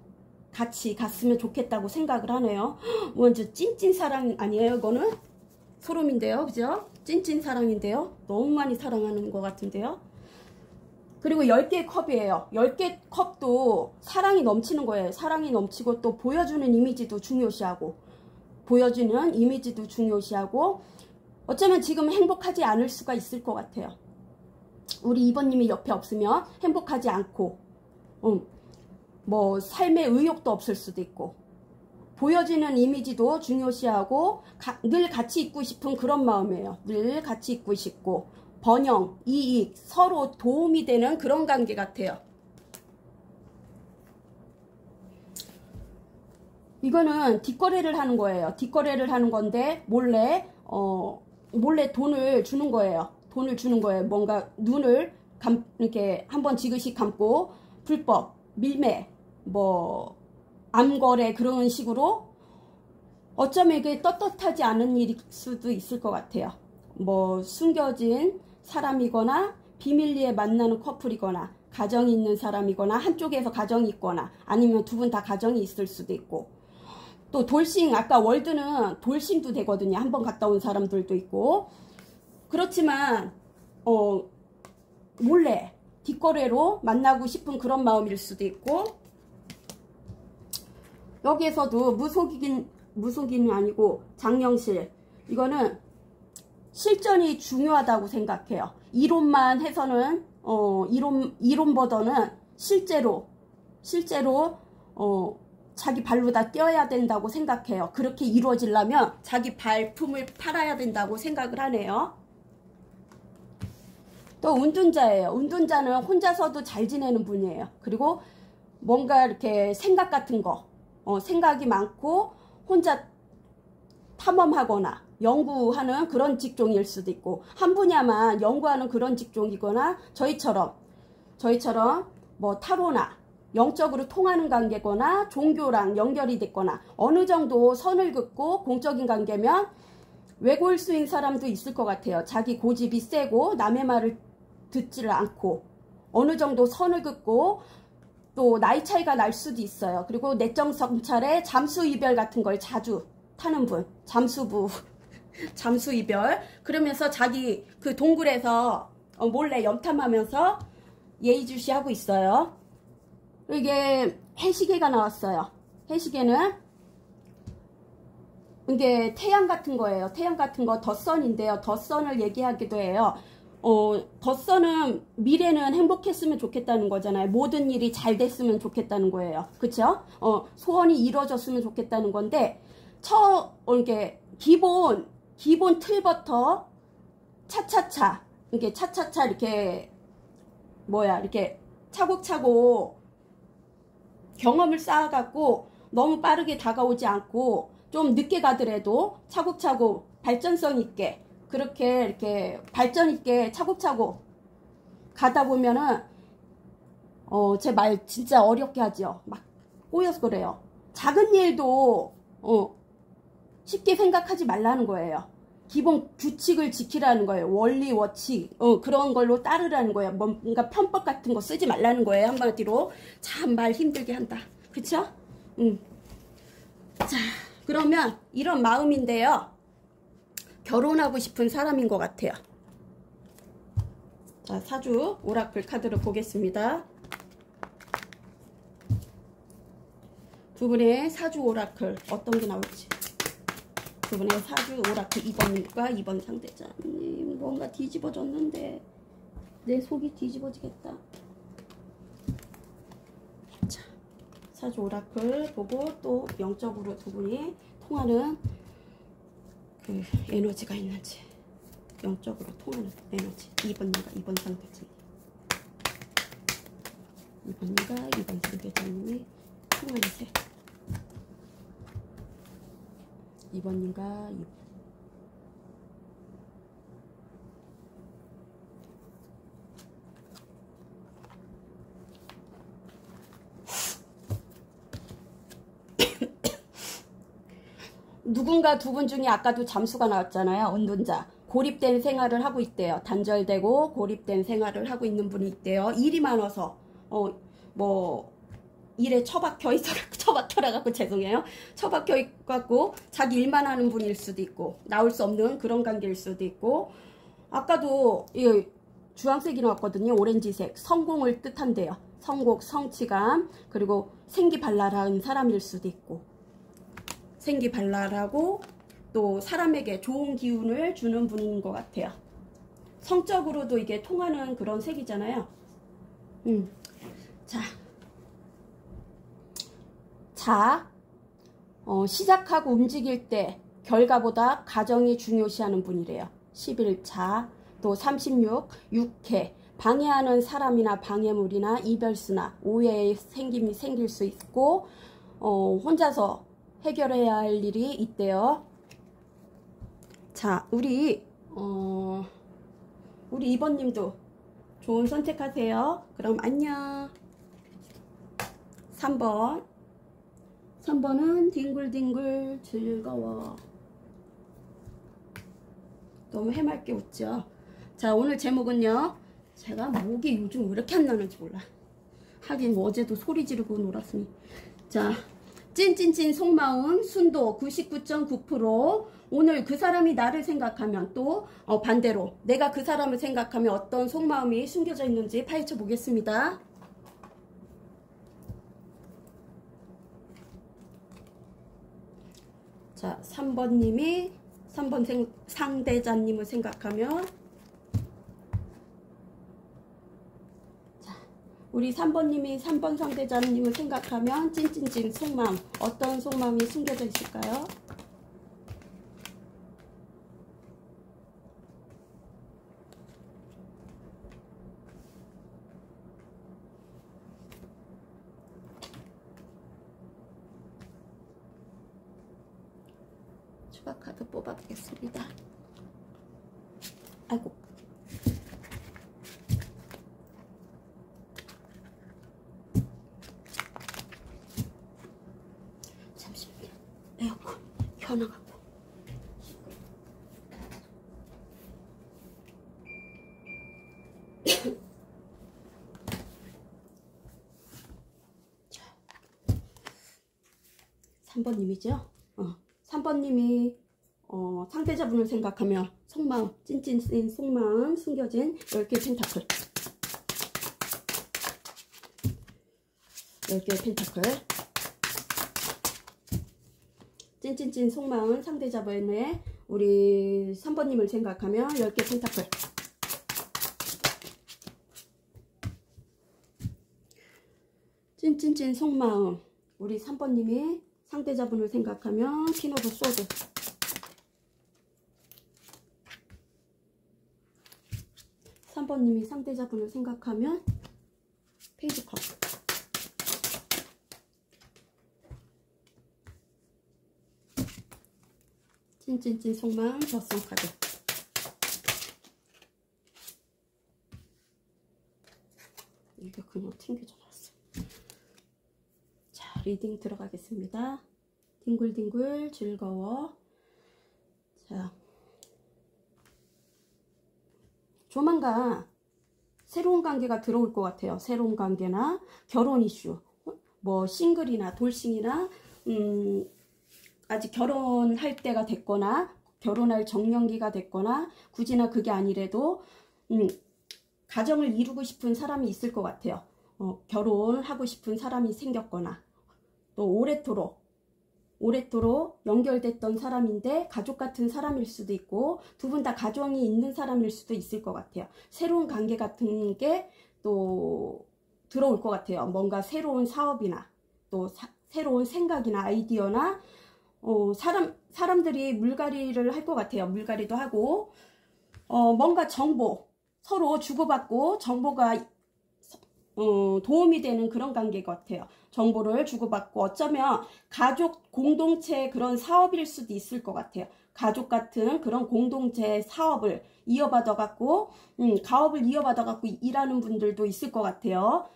같이 갔으면 좋겠다고 생각을 하네요. 완전 찐찐 사랑 아니에요? 이거는 소름인데요. 그죠? 찐찐 사랑인데요. 너무 많이 사랑하는 것 같은데요. 그리고 10개의 컵이에요. 10개 컵도 사랑이 넘치는 거예요. 사랑이 넘치고, 또 보여주는 이미지도 중요시하고, 어쩌면 지금 행복하지 않을 수가 있을 것 같아요. 우리 2번님이 옆에 없으면 행복하지 않고, 삶의 의욕도 없을 수도 있고, 보여지는 이미지도 중요시하고, 늘 같이 있고 싶은 그런 마음이에요. 늘 같이 있고 싶고, 번영, 이익, 서로 도움이 되는 그런 관계 같아요. 이거는 뒷거래를 하는 거예요. 뒷거래를 하는 건데 몰래 돈을 주는 거예요. 뭔가 눈을 이렇게 한번 지그시 감고 불법, 밀매, 암거래 그런 식으로, 어쩌면 이게 떳떳하지 않은 일일 수도 있을 것 같아요. 숨겨진 사람이거나 비밀리에 만나는 커플이거나 가정이 있는 사람이거나 한쪽에서 가정이 있거나 아니면 두 분 다 가정이 있을 수도 있고, 또 돌싱, 아까 월드는 돌싱도 되거든요. 한번 갔다 온 사람들도 있고. 그렇지만 몰래 뒷거래로 만나고 싶은 그런 마음일 수도 있고, 여기에서도 무속인이 아니고 장영실, 이거는 실전이 중요하다고 생각해요. 이론만 해서는 이론보다는 실제로 자기 발로다 뛰어야 된다고 생각해요. 그렇게 이루어지려면 자기 발품을 팔아야 된다고 생각을 하네요. 또 운둔자예요. 운둔자는 혼자서도 잘 지내는 분이에요. 그리고 뭔가 이렇게 생각 같은 거, 생각이 많고 혼자 탐험하거나 연구하는 그런 직종일 수도 있고, 한 분야만 연구하는 그런 직종이거나, 저희처럼 타로나 영적으로 통하는 관계거나 종교랑 연결이 됐거나, 어느 정도 선을 긋고 공적인 관계면 외골수인 사람도 있을 것 같아요. 자기 고집이 세고 남의 말을 듣지를 않고 어느 정도 선을 긋고, 또 나이 차이가 날 수도 있어요. 그리고 내적 성찰에 잠수이별 같은 걸 자주 타는 분, 잠수이별. 그러면서 자기 그 동굴에서 몰래 염탐하면서 예의주시하고 있어요. 이게 해시계가 나왔어요. 해시계는 이게 태양 같은 거예요. 태양 같은 거 덧선인데요. 덧선을 얘기하기도 해요. 덧선은 미래는 행복했으면 좋겠다는 거잖아요. 모든 일이 잘 됐으면 좋겠다는 거예요. 그쵸? 소원이 이루어졌으면 좋겠다는 건데, 이게 기본 틀부터 차차차 이렇게 이렇게 차곡차곡 경험을 쌓아갖고 너무 빠르게 다가오지 않고 좀 늦게 가더라도 차곡차곡 발전성 있게 그렇게 이렇게 발전 있게 차곡차곡 가다 보면은 제 말 진짜 어렵게 하죠. 막 꼬여서 그래요. 작은 일도 쉽게 생각하지 말라는 거예요. 기본 규칙을 지키라는 거예요. 원리 원칙 그런 걸로 따르라는 거예요. 뭔가 편법 같은 거 쓰지 말라는 거예요. 한마디로. 참 말 힘들게 한다. 그쵸? 자, 그러면 이런 마음인데요. 결혼하고 싶은 사람인 것 같아요. 자, 사주 오라클 카드를 보겠습니다. 두 분의 사주 오라클 어떤 게 나올지. 두 분의 사주 오라클 2번님과 2번 상대자님. 뭔가 뒤집어졌는데 내 속이 뒤집어지겠다. 자, 사주 오라클 보고 또 영적으로 두 분이 통하는 그 에너지가 있는지, 영적으로 통하는 에너지. 2번님과 2번 상대자님, 2번님과 2번 상대자님이 통하는 색. 2번님과 2번. 누군가 두 분 중에 아까도 잠수가 나왔잖아요. 운둔자. 고립된 생활을 하고 있대요. 단절되고 고립된 생활을 하고 있는 분이 있대요. 일이 많아서 일에 처박혀 있어 처박혀라갖고 죄송해요. 처박혀 있갖고 자기 일만 하는 분일 수도 있고 나올 수 없는 그런 관계일 수도 있고 아까도 이 주황색이 나왔거든요. 오렌지색. 성공을 뜻한대요. 성공, 성취감 그리고 생기발랄한 사람일 수도 있고 생기발랄하고 또 사람에게 좋은 기운을 주는 분인 것 같아요. 성적으로도 이게 통하는 그런 색이잖아요. 자, 시작하고 움직일 때 결과보다 과정이 중요시하는 분이래요. 11차, 또 36, 6회. 방해하는 사람이나 방해물이나 이별수나 오해의 생김이 생길 수 있고 혼자서 해결해야 할 일이 있대요. 자, 우리 2번님도 좋은 선택하세요. 그럼 안녕. 3번은 뒹굴뒹굴 즐거워. 너무 해맑게 웃죠. 자, 오늘 제목은요. 제가 목이 요즘 왜 이렇게 안 나는지 몰라. 하긴 어제도 소리 지르고 놀았으니. 자, 찐찐찐 속마음 순도 99.9%. 오늘 그 사람이 나를 생각하면 또 반대로 내가 그 사람을 생각하면 어떤 속마음이 숨겨져 있는지 파헤쳐 보겠습니다. 자, 3번님이 3번 상대자님을 생각하면 자, 우리 3번님이 3번 상대자님을 생각하면 찐찐찐 속마음 어떤 속마음이 숨겨져 있을까요? 카드 뽑아보겠습니다. 아이고. 잠시만요. 에어컨 켜놔갖고. 자, 3번님이죠? 3번님이 상대자분을 생각하며 속마음, 찐찐찐 속마음 숨겨진 10개의 펜타클 10개의 펜타클 찐찐찐 속마음 상대자분의 우리 3번님을 생각하며 10개 펜타클 찐찐찐 속마음 우리 3번님이 상대자분을 생각하면 퀸 오브 소드 3번님이 상대자분을 생각하면 페이지 컵 찐찐찐 속마음 덧성 카드. 이게 그냥 튕겨져 나왔어. 자, 리딩 들어가겠습니다. 뒹굴뒹굴 즐거워. 자, 조만간 새로운 관계가 들어올 것 같아요. 새로운 관계나 결혼 이슈, 뭐 싱글이나 돌싱이나 아직 결혼할 때가 됐거나 결혼할 정년기가 됐거나 굳이나 그게 아니래도 가정을 이루고 싶은 사람이 있을 것 같아요. 결혼하고 싶은 사람이 생겼거나 또 오래도록 연결됐던 사람인데 가족 같은 사람일 수도 있고 두 분 다 가정이 있는 사람일 수도 있을 것 같아요. 새로운 관계 같은 게 또 들어올 것 같아요. 뭔가 새로운 사업이나 또 새로운 생각이나 아이디어나 사람들이 물갈이를 할 것 같아요. 물갈이도 하고 뭔가 정보 서로 주고받고 정보가 도움이 되는 그런 관계 같아요. 정보를 주고받고 어쩌면 가족 공동체 그런 사업일 수도 있을 것 같아요. 가족 같은 그런 공동체 사업을 이어받아갖고 가업을 이어받아갖고 일하는 분들도 있을 것 같아요.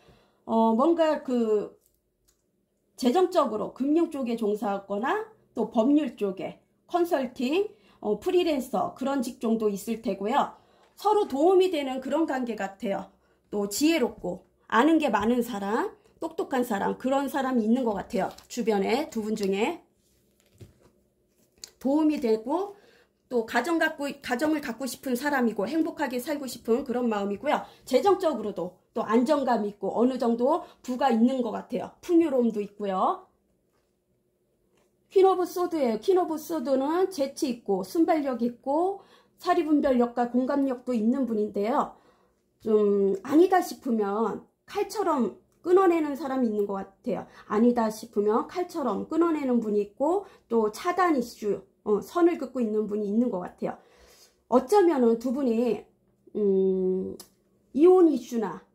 뭔가 그 재정적으로 금융 쪽에 종사하거나 또 법률 쪽에 컨설팅, 프리랜서 그런 직종도 있을 테고요. 서로 도움이 되는 그런 관계 같아요. 또 지혜롭고 아는 게 많은 사람, 똑똑한 사람, 그런 사람이 있는 것 같아요. 주변에 두 분 중에 도움이 되고 또 가정을 갖고 싶은 사람이고 행복하게 살고 싶은 그런 마음이고요. 재정적으로도 또 안정감 있고 어느 정도 부가 있는 것 같아요. 풍요로움도 있고요. 퀸 오브 소드예요. 퀸 오브 소드는 재치 있고 순발력 있고 사리분별력과 공감력도 있는 분인데요. 좀 아니다 싶으면 칼처럼 끊어내는 사람이 있는 것 같아요. 아니다 싶으면 칼처럼 끊어내는 분이 있고 또 차단 이슈, 선을 긋고 있는 분이 있는 것 같아요. 어쩌면은 두 분이 이혼 이슈나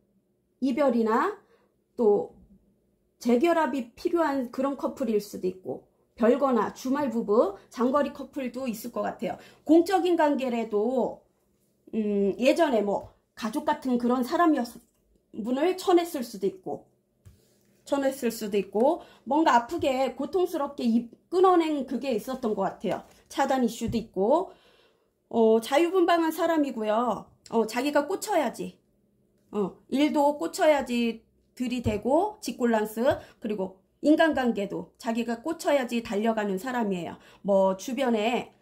이별이나 또 재결합이 필요한 그런 커플일 수도 있고 별거나 주말 부부, 장거리 커플도 있을 것 같아요. 공적인 관계라도 예전에 뭐 가족 같은 그런 분을 쳐냈을 수도 있고 뭔가 아프게 고통스럽게 끊어낸 그게 있었던 것 같아요. 차단 이슈도 있고 자유분방한 사람이고요. 자기가 꽂혀야지 일도 꽂혀야지 들이대고 직골란스 그리고 인간관계도 자기가 꽂혀야지 달려가는 사람이에요. 뭐 주변에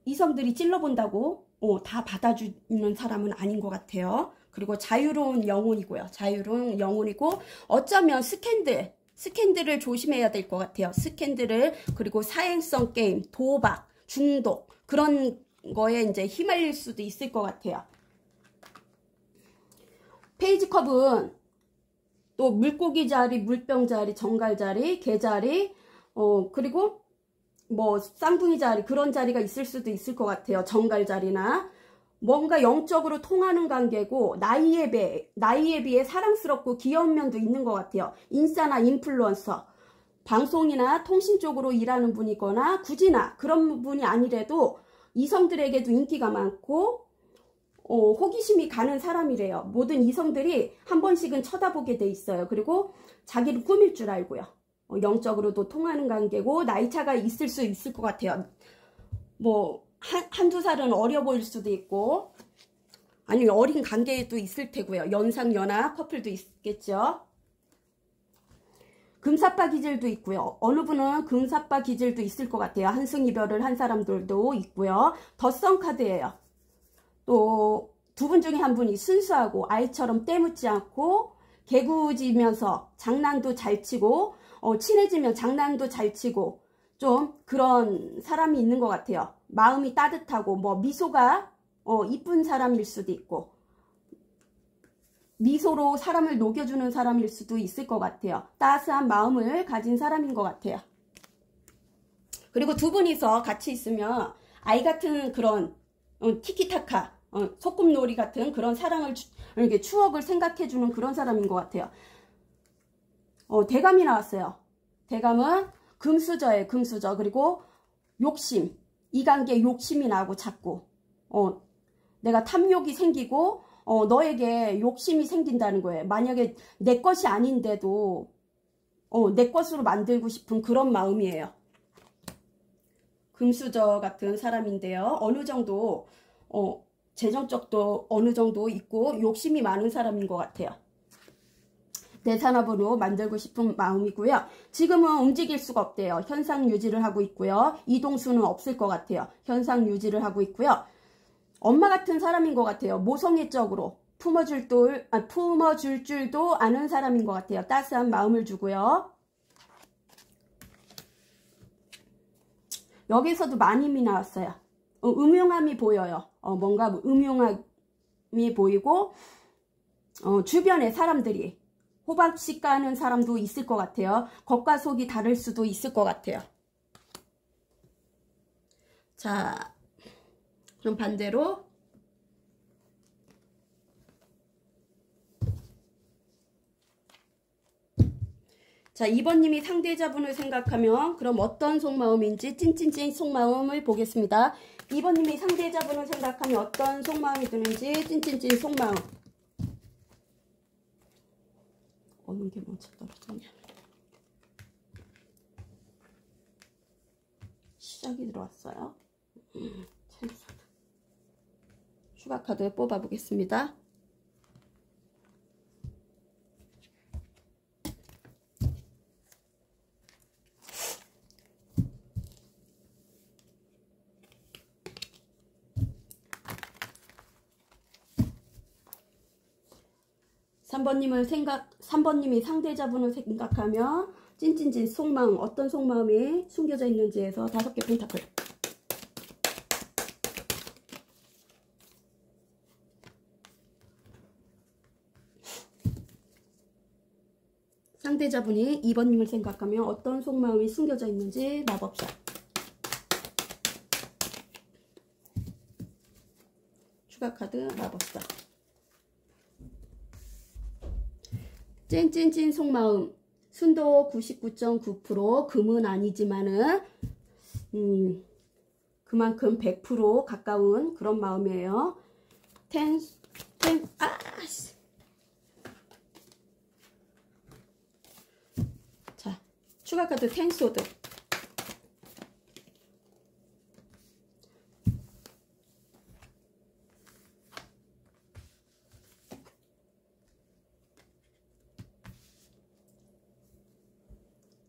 이성들이 찔러본다고 다 받아주는 사람은 아닌 것 같아요. 그리고 자유로운 영혼이고요. 자유로운 영혼이고 어쩌면 스캔들을 조심해야 될 것 같아요. 스캔들을 그리고 사행성 게임, 도박, 중독 그런 거에 이제 휘말릴 수도 있을 것 같아요. 페이지 컵은 또 물고기 자리, 물병 자리, 정갈 자리, 개 자리, 그리고 뭐 쌍둥이 자리 그런 자리가 있을 수도 있을 것 같아요. 정갈 자리나 뭔가 영적으로 통하는 관계고 나이에 비해 사랑스럽고 귀여운 면도 있는 것 같아요. 인싸나 인플루언서, 방송이나 통신 쪽으로 일하는 분이거나 굳이나 그런 분이 아니래도 이성들에게도 인기가 많고 호기심이 가는 사람이래요. 모든 이성들이 한 번씩은 쳐다보게 돼 있어요. 그리고 자기를 꾸밀 줄 알고요. 영적으로도 통하는 관계고 나이차가 있을 수 있을 것 같아요. 뭐 한두 살은 어려 보일 수도 있고 아니면 어린 관계도 있을 테고요. 연상연하 커플도 있겠죠. 금사빠 기질도 있고요. 어느 분은 금사빠 기질도 있을 것 같아요. 한승이별을 한 사람들도 있고요. 덧성 카드예요. 또 두 분 중에 한 분이 순수하고 아이처럼 때묻지 않고 개구지면서 장난도 잘 치고 친해지면 장난도 잘 치고 좀 그런 사람이 있는 것 같아요. 마음이 따뜻하고 뭐 미소가 이쁜 사람일 수도 있고 미소로 사람을 녹여주는 사람일 수도 있을 것 같아요. 따스한 마음을 가진 사람인 것 같아요. 그리고 두 분이서 같이 있으면 아이 같은 그런 티키타카 소꿉놀이 같은 그런 사랑을 이렇게 추억을 생각해주는 그런 사람인 것 같아요. 대감이 나왔어요. 대감은 금수저예요. 금수저. 그리고 욕심, 이 관계에 욕심이 나고 자꾸 내가 탐욕이 생기고 너에게 욕심이 생긴다는 거예요. 만약에 내 것이 아닌데도 내 것으로 만들고 싶은 그런 마음이에요. 금수저 같은 사람인데요. 어느 정도 재정적도 어느 정도 있고 욕심이 많은 사람인 것 같아요. 내 산업으로 만들고 싶은 마음이고요. 지금은 움직일 수가 없대요. 현상 유지를 하고 있고요. 이동수는 없을 것 같아요. 현상 유지를 하고 있고요. 엄마 같은 사람인 것 같아요. 모성애적으로 품어줄 줄도 아는 사람인 것 같아요. 따스한 마음을 주고요. 여기서도 마님이 나왔어요. 음흉함이 보여요. 뭔가 음흉함이 보이고 주변에 사람들이 호박씨 까는 사람도 있을 것 같아요. 겉과 속이 다를 수도 있을 것 같아요. 자, 그럼 반대로 자, 2번님이 상대자분을 생각하면 그럼 어떤 속마음인지 찐찐찐 속마음을 보겠습니다. 2번님이 상대자분을 생각하면 어떤 속마음이 드는지 찐찐찐 속마음. 어느 게 먼저 떨어졌냐. 시작이 들어왔어요. 추가 카드 뽑아보겠습니다. 삼번님이 상대자분을 생각하면 찐찐찐 속마음, 어떤 속마음이 숨겨져 있는지에서 5개 펜타클. 상대자분이 2번님을 생각하면 어떤 속마음이 숨겨져 있는지 마법샷. 추가 카드 마법샷. 찐찐찐 속마음. 순도 99.9%, 금은 아니지만은 그만큼 100% 가까운 그런 마음이에요. 자, 추가 카드 텐소드.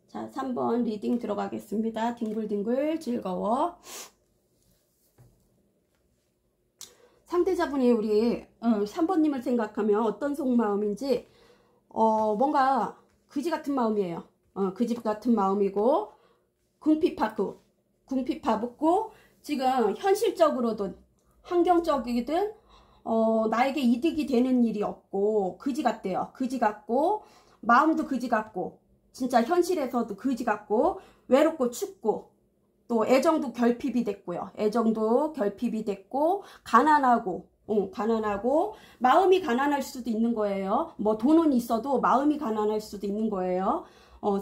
자, 3번 리딩 들어가겠습니다. 뒹굴뒹굴 즐거워. 상대자분이 우리 3번님을 생각하면 어떤 속마음인지 뭔가 그지 같은 마음이에요. 그지 같은 마음이고 궁핍하고 지금 현실적으로든 환경적이든 나에게 이득이 되는 일이 없고 그지 같대요. 그지 같고 마음도 그지 같고 진짜 현실에서도 그지 같고 외롭고 춥고 또 애정도 결핍이 됐고요. 애정도 결핍이 됐고 가난하고 마음이 가난할 수도 있는 거예요. 뭐 돈은 있어도 마음이 가난할 수도 있는 거예요.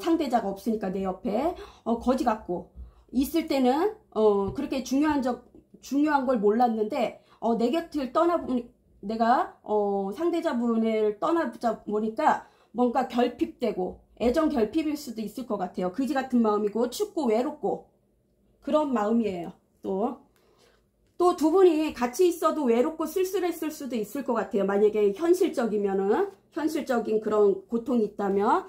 상대자가 없으니까 내 옆에 거지 같고 있을 때는 그렇게 중요한 걸 몰랐는데 내 곁을 내가 상대자분을 떠나보자 보니까 뭔가 결핍되고 애정 결핍일 수도 있을 것 같아요. 그지 같은 마음이고 춥고 외롭고 그런 마음이에요. 또 두 분이 같이 있어도 외롭고 쓸쓸했을 수도 있을 것 같아요. 만약에 현실적인 그런 고통이 있다면.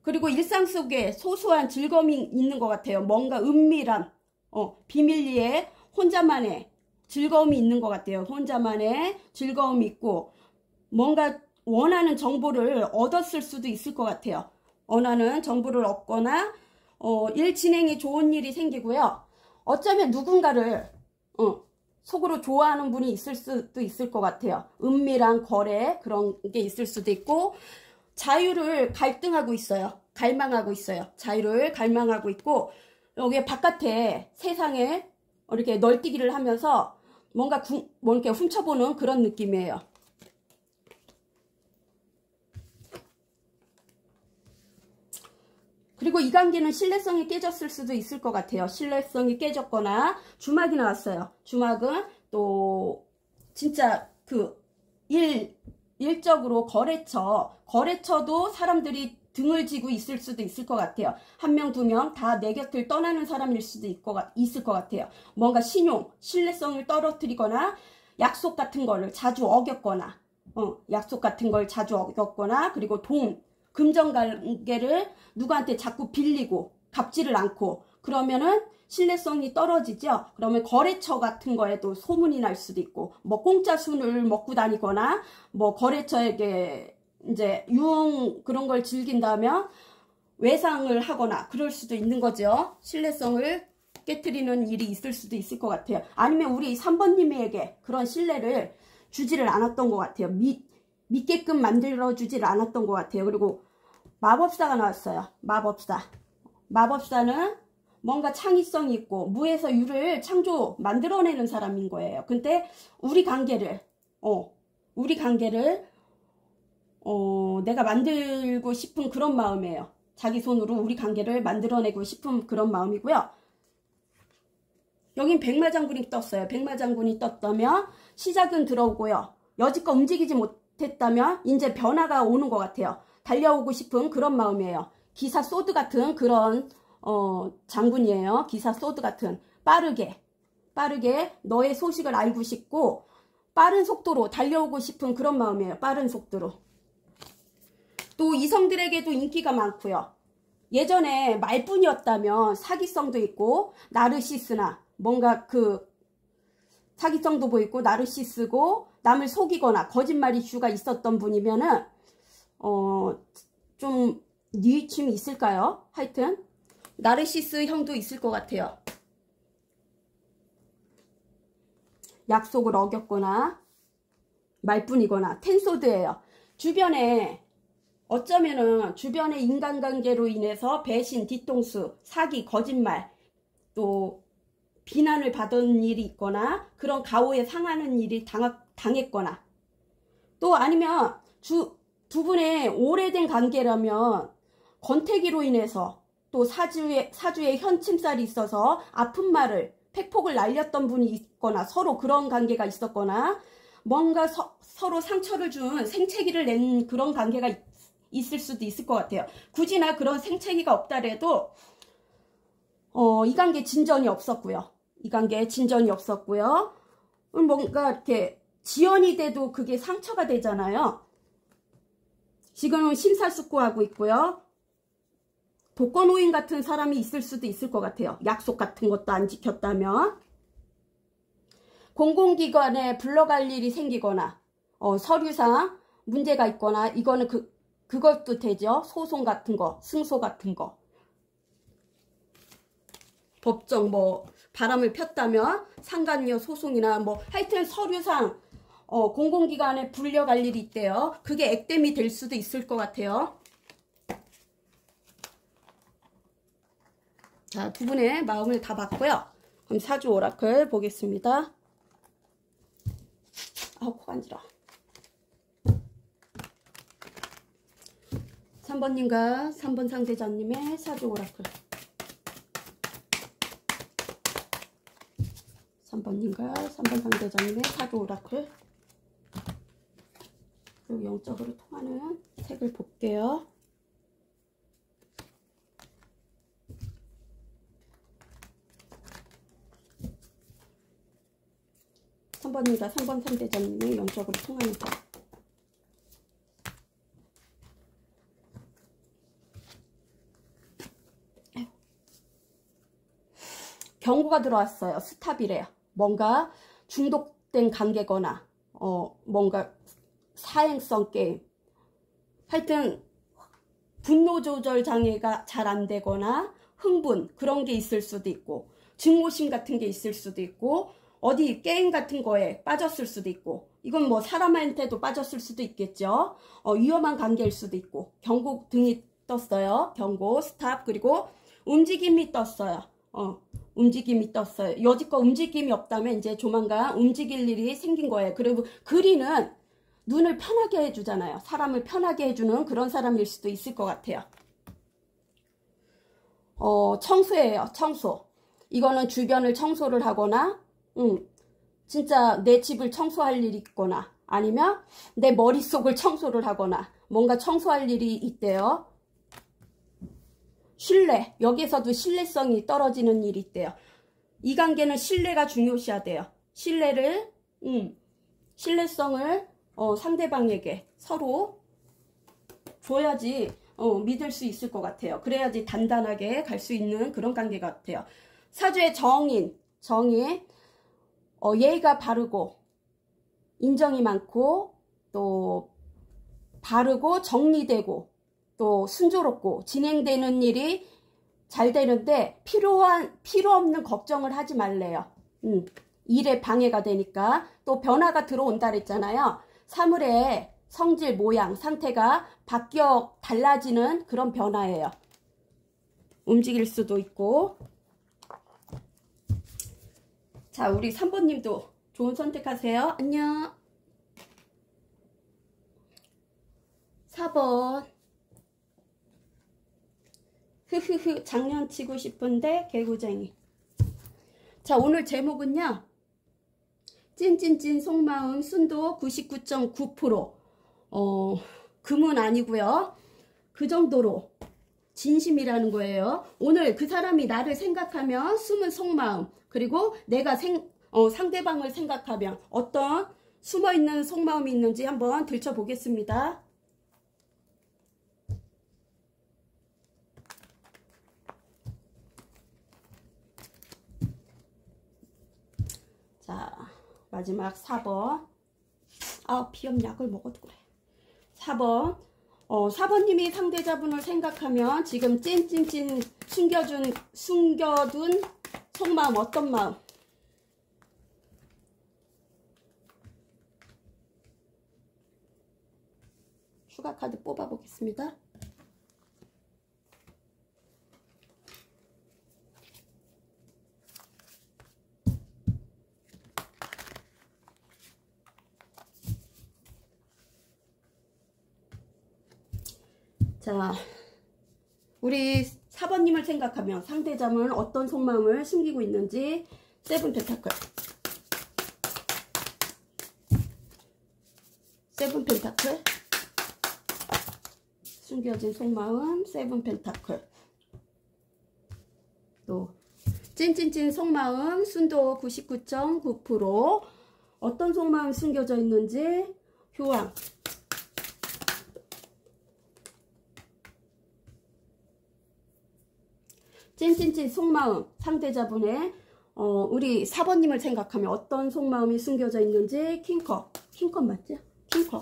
그리고 일상 속에 소소한 즐거움이 있는 것 같아요. 뭔가 은밀한 비밀리에 혼자만의 즐거움이 있는 것 같아요. 혼자만의 즐거움이 있고 뭔가 원하는 정보를 얻었을 수도 있을 것 같아요. 원하는 정보를 얻거나 일 진행이 좋은 일이 생기고요. 어쩌면 누군가를 속으로 좋아하는 분이 있을 수도 있을 것 같아요. 은밀한 거래 그런 게 있을 수도 있고 자유를 갈망하고 있어요. 자유를 갈망하고 있고 여기 바깥에 세상에 이렇게 널뛰기를 하면서 뭔가 뭐 이렇게 훔쳐보는 그런 느낌이에요. 그리고 이 관계는 신뢰성이 깨졌을 수도 있을 것 같아요. 신뢰성이 깨졌거나 주막이 나왔어요. 주막은 또 진짜 그 일적으로 거래처도 사람들이 등을 지고 있을 수도 있을 것 같아요. 한 명, 두 명 다 내 곁을 떠나는 사람일 수도 있을 것 같아요. 뭔가 신뢰성을 떨어뜨리거나 약속 같은 거를 자주 어겼거나 그리고 금전관계를 누구한테 자꾸 빌리고 갚지를 않고 그러면은 신뢰성이 떨어지죠. 그러면 거래처 같은 거에도 소문이 날 수도 있고 뭐 공짜 술을 먹고 다니거나 뭐 거래처에게 이제 그런 걸 즐긴다면 외상을 하거나 그럴 수도 있는 거죠. 신뢰성을 깨트리는 일이 있을 수도 있을 것 같아요. 아니면 우리 3번님에게 그런 신뢰를 주지를 않았던 것 같아요. 믿게끔 만들어주질 않았던 것 같아요. 그리고 마법사가 나왔어요. 마법사는 뭔가 창의성이 있고 무에서 유를 만들어내는 사람인 거예요. 근데 우리 관계를 내가 만들고 싶은 그런 마음이에요. 자기 손으로 우리 관계를 만들어내고 싶은 그런 마음이고요. 여긴 백마장군이 떴어요. 백마장군이 떴다면 시작은 들어오고요. 여지껏 움직이지 못했다면 이제 변화가 오는 것 같아요. 달려오고 싶은 그런 마음이에요. 기사 소드 같은 그런 장군이에요. 기사 소드 같은 빠르게 너의 소식을 알고 싶고 빠른 속도로 달려오고 싶은 그런 마음이에요. 빠른 속도로. 또 이성들에게도 인기가 많고요. 예전에 말뿐이었다면 사기성도 있고 나르시스나 뭔가 그 사기성도 보이고 나르시스고 남을 속이거나 거짓말 이슈가 있었던 분이면은 좀 뉘우침이 있을까요? 하여튼 나르시스 형도 있을 것 같아요. 약속을 어겼거나 말뿐이거나 텐소드예요. 어쩌면은 주변의 인간관계로 인해서 배신, 뒤통수, 사기, 거짓말 또 비난을 받은 일이 있거나 그런 가오에 상하는 일이 당했거나 또 아니면 두 분의 오래된 관계라면 권태기로 인해서 또 사주에 현침살이 있어서 아픈 말을 팩폭을 날렸던 분이 있거나 서로 그런 관계가 있었거나 뭔가 서로 상처를 준 생채기를 낸 그런 관계가 있을 수도 있을 것 같아요. 굳이나 그런 생채기가 없다래도 이 관계 진전이 없었고요. 뭔가 이렇게 지연이 돼도 그게 상처가 되잖아요. 지금은 심사숙고하고 있고요. 독거노인 같은 사람이 있을 수도 있을 것 같아요. 약속 같은 것도 안 지켰다면. 공공기관에 불러갈 일이 생기거나 서류상 문제가 있거나 이거는 그것도 되죠. 소송 같은 거, 승소 같은 거. 법정 바람을 폈다면 상간녀 소송이나 하여튼 서류상 공공기관에 불려갈 일이 있대요. 그게 액땜이 될 수도 있을 것 같아요. 자, 두 분의 마음을 다 봤고요. 그럼 사주 오라클 보겠습니다. 코 간지러. 3번님과 3번 상대자님의 사주 오라클. 3번님과 3번 상대자님의 사주 오라클. 그리고 영적으로 통하는 색을 볼게요. 3번입니다. 3번 상대자님의 영적으로 통하는 색. 경고가 들어왔어요. 스탑이래요. 뭔가 중독된 관계거나 뭔가 사행성 게임, 하여튼 분노 조절 장애가 잘 안 되거나 흥분 그런 게 있을 수도 있고 증오심 같은 게 있을 수도 있고 어디 게임 같은 거에 빠졌을 수도 있고 이건 사람한테도 빠졌을 수도 있겠죠. 위험한 관계일 수도 있고 경고 등이 떴어요. 경고, 스탑, 그리고 움직임이 떴어요. 움직임이 떴어요. 여지껏 움직임이 없다면 이제 조만간 움직일 일이 생긴 거예요. 그리고 그리는 눈을 편하게 해주잖아요. 사람을 편하게 해주는 그런 사람일 수도 있을 것 같아요. 청소예요. 청소. 이거는 주변을 청소를 하거나 진짜 내 집을 청소할 일이 있거나 아니면 내 머릿속을 청소를 하거나 뭔가 청소할 일이 있대요. 신뢰. 여기서도 신뢰성이 떨어지는 일이 있대요. 이 관계는 신뢰가 중요시하대요. 신뢰성을 상대방에게 서로 줘야지 믿을 수 있을 것 같아요. 그래야지 단단하게 갈 수 있는 그런 관계 같아요. 사주의 정인. 예의가 바르고 인정이 많고 또 바르고 정리되고 또 순조롭고 진행되는 일이 잘 되는데 필요 없는 걱정을 하지 말래요. 일에 방해가 되니까. 또 변화가 들어온다 그랬잖아요. 사물의 성질, 모양, 상태가 바뀌어 달라지는 그런 변화예요. 움직일 수도 있고. 자, 우리 3번님도 좋은 선택하세요. 안녕. 4번. 장난치고 싶은데 개구쟁이. 자, 오늘 제목은요. 찐찐찐 속마음 순도 99.9%. 금은 아니고요. 그 정도로 진심이라는 거예요. 오늘 그 사람이 나를 생각하면 숨은 속마음, 그리고 내가 상대방을 생각하면 어떤 숨어있는 속마음이 있는지 한번 들춰보겠습니다. 자, 마지막 4번. 비염약을 먹어도 그래. 4번. 4번님이 상대자분을 생각하면 지금 찐찐찐 숨겨둔 속마음 어떤 마음? 추가 카드 뽑아보겠습니다. 자, 우리 4번님을 생각하면 상대자는 어떤 속마음을 숨기고 있는지. 세븐 펜타클. 세븐 펜타클. 숨겨진 속마음. 세븐 펜타클. 또 찐찐찐 속마음 순도 99.9%. 어떤 속마음이 숨겨져 있는지. 교황. 찐찐찐 속마음. 상대자분의 우리 4번님을 생각하면 어떤 속마음이 숨겨져 있는지. 킹컵. 킹컵 맞죠? 킹컵.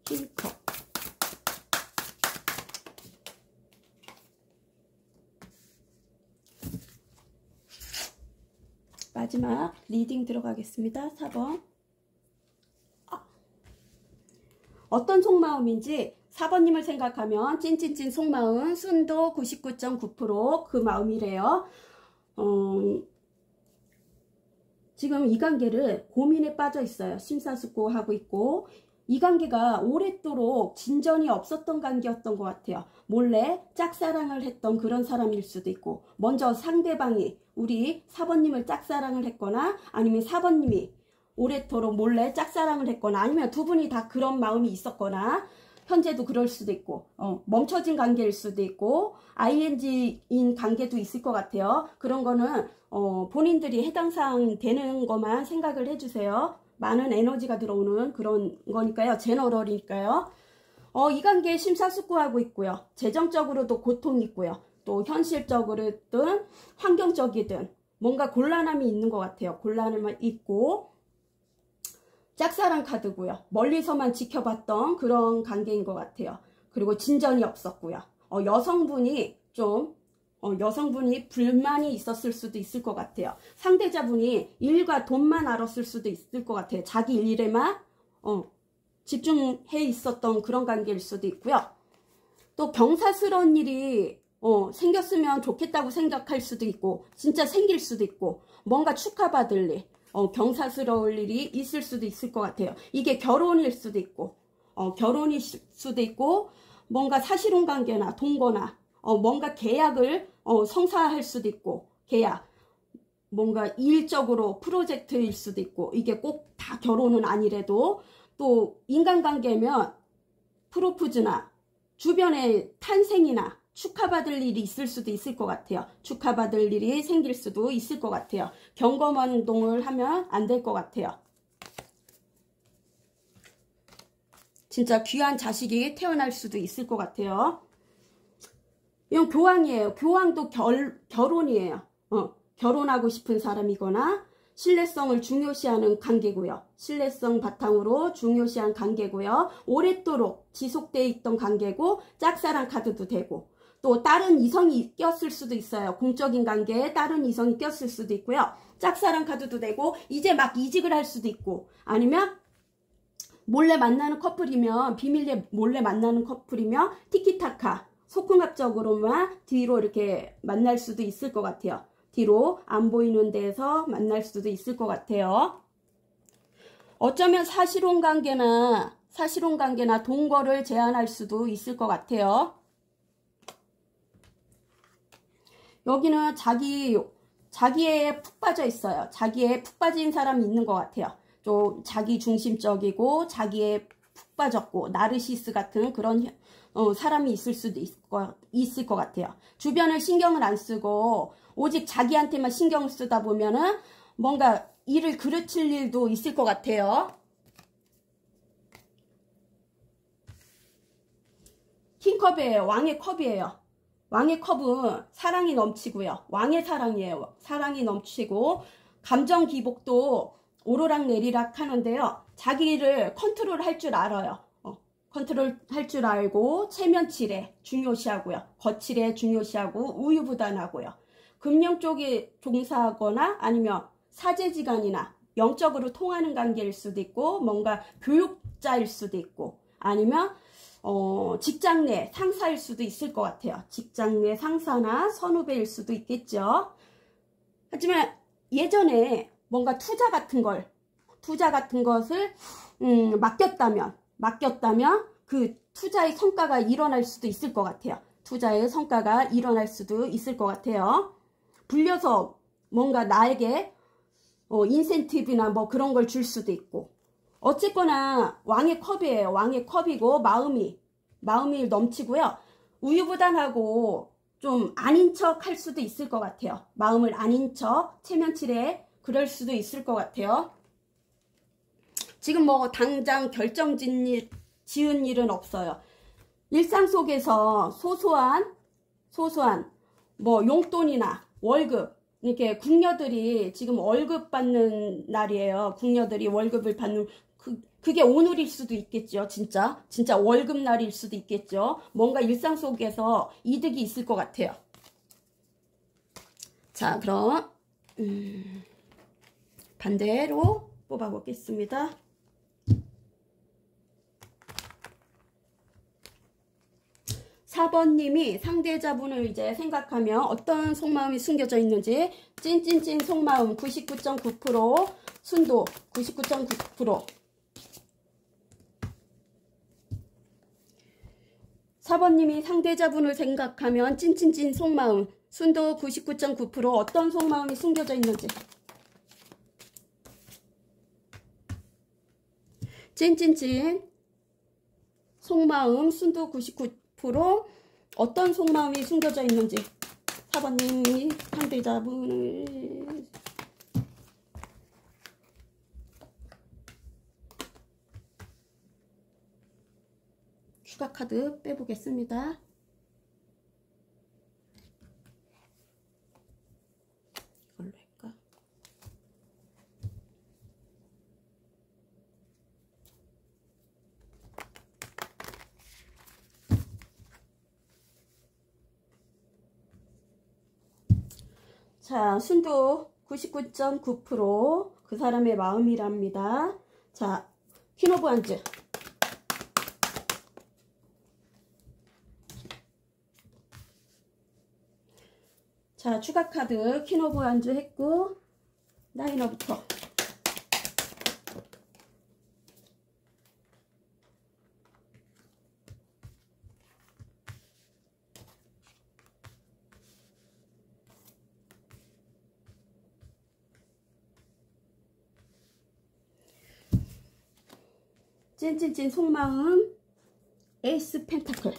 킹컵. 마지막 리딩 들어가겠습니다. 4번. 어떤 속마음인지 4번님을 생각하면 찐찐찐 속마음 순도 99.9% 그 마음이래요. 지금 이 관계를 고민에 빠져 있어요. 심사숙고하고 있고, 이 관계가 오랫도록 진전이 없었던 관계였던 것 같아요. 몰래 짝사랑을 했던 그런 사람일 수도 있고, 먼저 상대방이 우리 4번님을 짝사랑을 했거나 아니면 4번님이 오랫도록 몰래 짝사랑을 했거나 아니면 두 분이 다 그런 마음이 있었거나 현재도 그럴 수도 있고 멈춰진 관계일 수도 있고 ING인 관계도 있을 것 같아요. 그런 거는 본인들이 해당 사항 되는 것만 생각을 해주세요. 많은 에너지가 들어오는 그런 거니까요. 제너럴이니까요. 이 관계에 심사숙고하고 있고요. 재정적으로도 고통이 있고요. 또 현실적으로든 환경적이든 뭔가 곤란함이 있는 것 같아요. 곤란함이 있고 짝사랑 카드고요. 멀리서만 지켜봤던 그런 관계인 것 같아요. 그리고 진전이 없었고요. 여성분이 불만이 있었을 수도 있을 것 같아요. 상대자분이 일과 돈만 알았을 수도 있을 것 같아요. 자기 일에만 집중해 있었던 그런 관계일 수도 있고요. 또 경사스러운 일이 생겼으면 좋겠다고 생각할 수도 있고 진짜 생길 수도 있고 뭔가 축하받을 일, 경사스러울 일이 있을 수도 있을 것 같아요. 이게 결혼일 수도 있고 결혼일 수도 있고 뭔가 사실혼 관계나 동거나 뭔가 계약을 성사할 수도 있고, 계약, 뭔가 일적으로 프로젝트일 수도 있고, 이게 꼭 다 결혼은 아니래도 또 인간관계면 프로포즈나 주변에 탄생이나 축하받을 일이 있을 수도 있을 것 같아요. 축하받을 일이 생길 수도 있을 것 같아요. 경거망동을 하면 안 될 것 같아요. 진짜 귀한 자식이 태어날 수도 있을 것 같아요. 이건 교황이에요. 교황도 결혼이에요. 결혼하고 싶은 사람이거나 신뢰성을 중요시하는 관계고요. 신뢰성 바탕으로 중요시한 관계고요. 오랫도록 지속되어 있던 관계고, 짝사랑 카드도 되고, 또 다른 이성이 꼈을 수도 있어요. 공적인 관계에 다른 이성이 꼈을 수도 있고요. 짝사랑 카드도 되고, 이제 막 이직을 할 수도 있고, 아니면 몰래 만나는 커플이면, 비밀리에 몰래 만나는 커플이면 티키타카, 소kum합적으로만 뒤로 이렇게 만날 수도 있을 것 같아요. 뒤로 안 보이는 데서 만날 수도 있을 것 같아요. 어쩌면 사실혼 관계나 동거를 제한할 수도 있을 것 같아요. 여기는 자기에 푹 빠져 있어요. 자기에 푹 빠진 사람이 있는 것 같아요. 좀 자기 중심적이고 자기에 푹 빠졌고 나르시스 같은 그런 사람이 있을 수도 있을 것 같아요. 주변을 신경을 안 쓰고 오직 자기한테만 신경을 쓰다 보면은 뭔가 일을 그르칠 일도 있을 것 같아요. 킹컵이에요. 왕의 컵이에요. 왕의 컵은 사랑이 넘치고요. 왕의 사랑이에요. 사랑이 넘치고 감정 기복도 오르락 내리락 하는데요. 자기를 컨트롤 할 줄 알아요. 컨트롤 할 줄 알고 체면치레 중요시하고요. 거칠에 중요시하고 우유부단하고요. 금융 쪽에 종사하거나 아니면 사제지간이나 영적으로 통하는 관계일 수도 있고, 뭔가 교육자일 수도 있고, 아니면 직장 내 상사일 수도 있을 것 같아요. 직장 내 상사나 선후배일 수도 있겠죠. 하지만 예전에 뭔가 투자 같은 것을 맡겼다면 그 투자의 성과가 일어날 수도 있을 것 같아요. 투자의 성과가 일어날 수도 있을 것 같아요. 불려서 뭔가 나에게 인센티브나 뭐 그런 걸 줄 수도 있고, 어쨌거나 왕의 컵이에요. 왕의 컵이고 마음이 넘치고요. 우유부단하고 좀 아닌 척 할 수도 있을 것 같아요. 마음을 아닌 척, 체면치레 그럴 수도 있을 것 같아요. 지금 뭐 당장 결정 지은 일은 없어요. 일상 속에서 소소한 뭐 용돈이나 월급, 이렇게 궁녀들이 지금 월급 받는 날이에요. 궁녀들이 월급을 받는 그게 오늘일 수도 있겠죠. 진짜 월급날일 수도 있겠죠. 뭔가 일상 속에서 이득이 있을 것 같아요. 자, 그럼 반대로 뽑아보겠습니다. 4번님이 상대자분을 이제 생각하면 어떤 속마음이 숨겨져 있는지, 찐찐찐 속마음 99.9%, 순도 99.9%. 4번님이 상대자분을 생각하면 찐찐찐 속마음, 순도 99.9%, 어떤 속마음이 숨겨져 있는지. 찐찐찐 속마음, 순도 99%, 어떤 속마음이 숨겨져 있는지. 4번님이 상대자분을 추가 카드 빼보겠습니다. 이걸로 할까? 자, 순도 99.9% 그 사람의 마음이랍니다. 자, 퀸 오브 원즈. 자, 추가 카드 퀸 오브 원즈 했고, 나인 오브 컵. 찐찐찐 속마음 에이스 펜타클.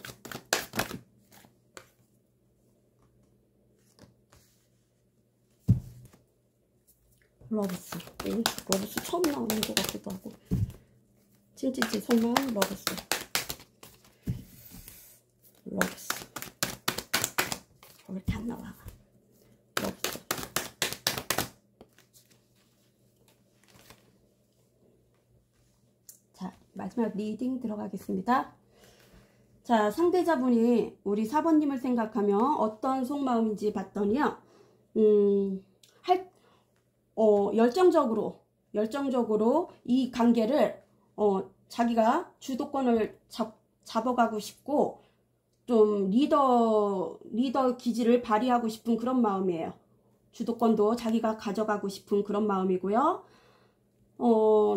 러브스. 러브스 처음 나오는 것 같기도 하고. 찐찐찐 속마음 러브스. 러브스. 왜 이렇게 안 나와? 러브스. 자, 마지막 리딩 들어가겠습니다. 자, 상대자분이 우리 4번님을 생각하며 어떤 속마음인지 봤더니요. 열정적으로 이 관계를 자기가 주도권을 잡아가고 싶고 좀 리더 기질을 발휘하고 싶은 그런 마음이에요. 주도권도 자기가 가져가고 싶은 그런 마음이고요.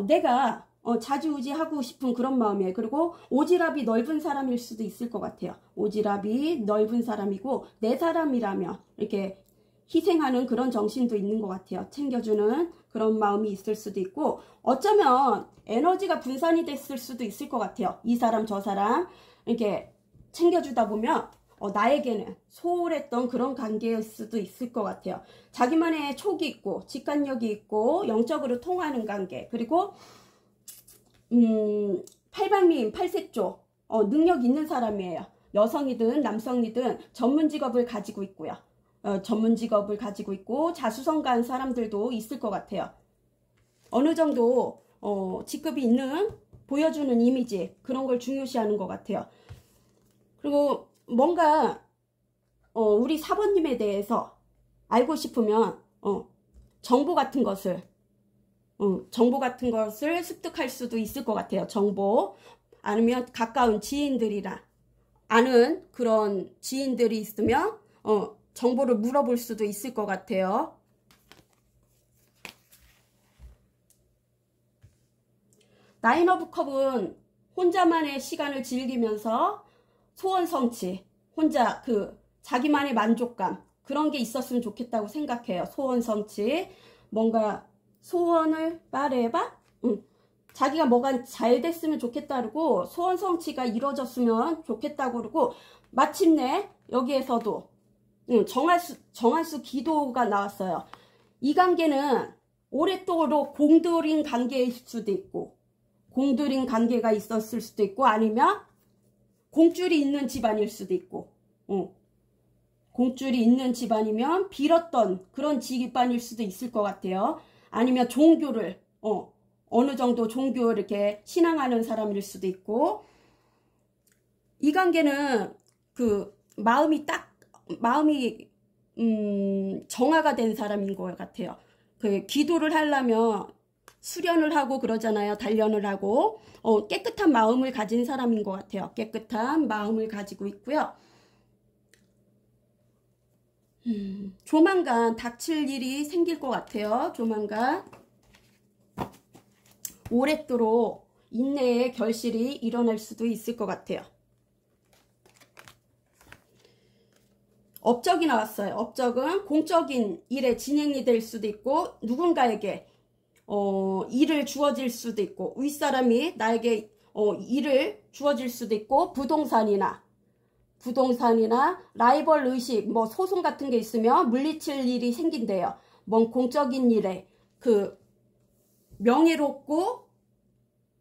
내가 자지우지하고 싶은 그런 마음이에요. 그리고 오지랖이 넓은 사람일 수도 있을 것 같아요. 오지랖이 넓은 사람이고 내 사람이라면 이렇게 희생하는 그런 정신도 있는 것 같아요. 챙겨주는 그런 마음이 있을 수도 있고 어쩌면 에너지가 분산이 됐을 수도 있을 것 같아요. 이 사람 저 사람 이렇게 챙겨주다 보면 나에게는 소홀했던 그런 관계일 수도 있을 것 같아요. 자기만의 촉이 있고 직관력이 있고 영적으로 통하는 관계, 그리고 팔방미인 팔색조 능력 있는 사람이에요. 여성이든 남성이든 전문 직업을 가지고 있고요. 전문 직업을 가지고 있고 자수성가한 사람들도 있을 것 같아요. 어느 정도 직급이 있는 보여주는 이미지 그런 걸 중요시하는 것 같아요. 그리고 뭔가 우리 4번님에 대해서 알고 싶으면 정보 같은 것을 습득할 수도 있을 것 같아요. 정보 아니면 가까운 지인들이라 아는 그런 지인들이 있으면 정보를 물어볼 수도 있을 것 같아요. 나인 오브 컵은 혼자만의 시간을 즐기면서 소원 성취, 혼자 자기만의 만족감 그런 게 있었으면 좋겠다고 생각해요. 소원 성취, 뭔가 소원을 말해봐? 자기가 뭐가 잘 됐으면 좋겠다 그러고 소원 성취가 이루어졌으면 좋겠다고 그러고 마침내 여기에서도 정한수 기도가 나왔어요. 이 관계는 오랫도록 공들인 관계일 수도 있고 공들인 관계가 있었을 수도 있고 아니면 공줄이 있는 집안일 수도 있고 공줄이 있는 집안이면 빌었던 그런 집안일 수도 있을 것 같아요. 아니면 종교를 어느 정도 종교를 이렇게 신앙하는 사람일 수도 있고 이 관계는 마음이 정화가 된 사람인 것 같아요. 기도를 하려면 수련을 하고 그러잖아요. 단련을 하고 깨끗한 마음을 가진 사람인 것 같아요. 깨끗한 마음을 가지고 있고요. 조만간 닥칠 일이 생길 것 같아요. 조만간 오랫도록 인내의 결실이 일어날 수도 있을 것 같아요. 업적이 나왔어요. 업적은 공적인 일의 진행이 될 수도 있고 누군가에게 일을 주어질 수도 있고 윗사람이 나에게 일을 주어질 수도 있고 부동산이나 라이벌 의식 소송 같은 게 있으면 물리칠 일이 생긴대요. 공적인 일에 명예롭고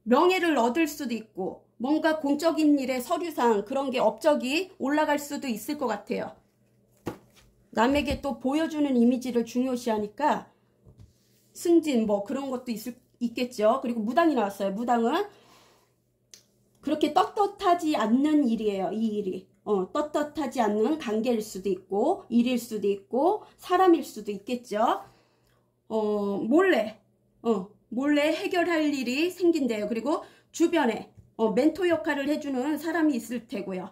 명예를 얻을 수도 있고 뭔가 공적인 일에 서류상 그런 게 업적이 올라갈 수도 있을 것 같아요. 남에게 또 보여주는 이미지를 중요시하니까 승진 그런 것도 있겠죠. 그리고 무당이 나왔어요. 무당은 그렇게 떳떳하지 않는 일이에요. 이 일이 떳떳하지 않는 관계일 수도 있고 일일 수도 있고 사람일 수도 있겠죠. 몰래 해결할 일이 생긴대요. 그리고 주변에 멘토 역할을 해주는 사람이 있을 테고요.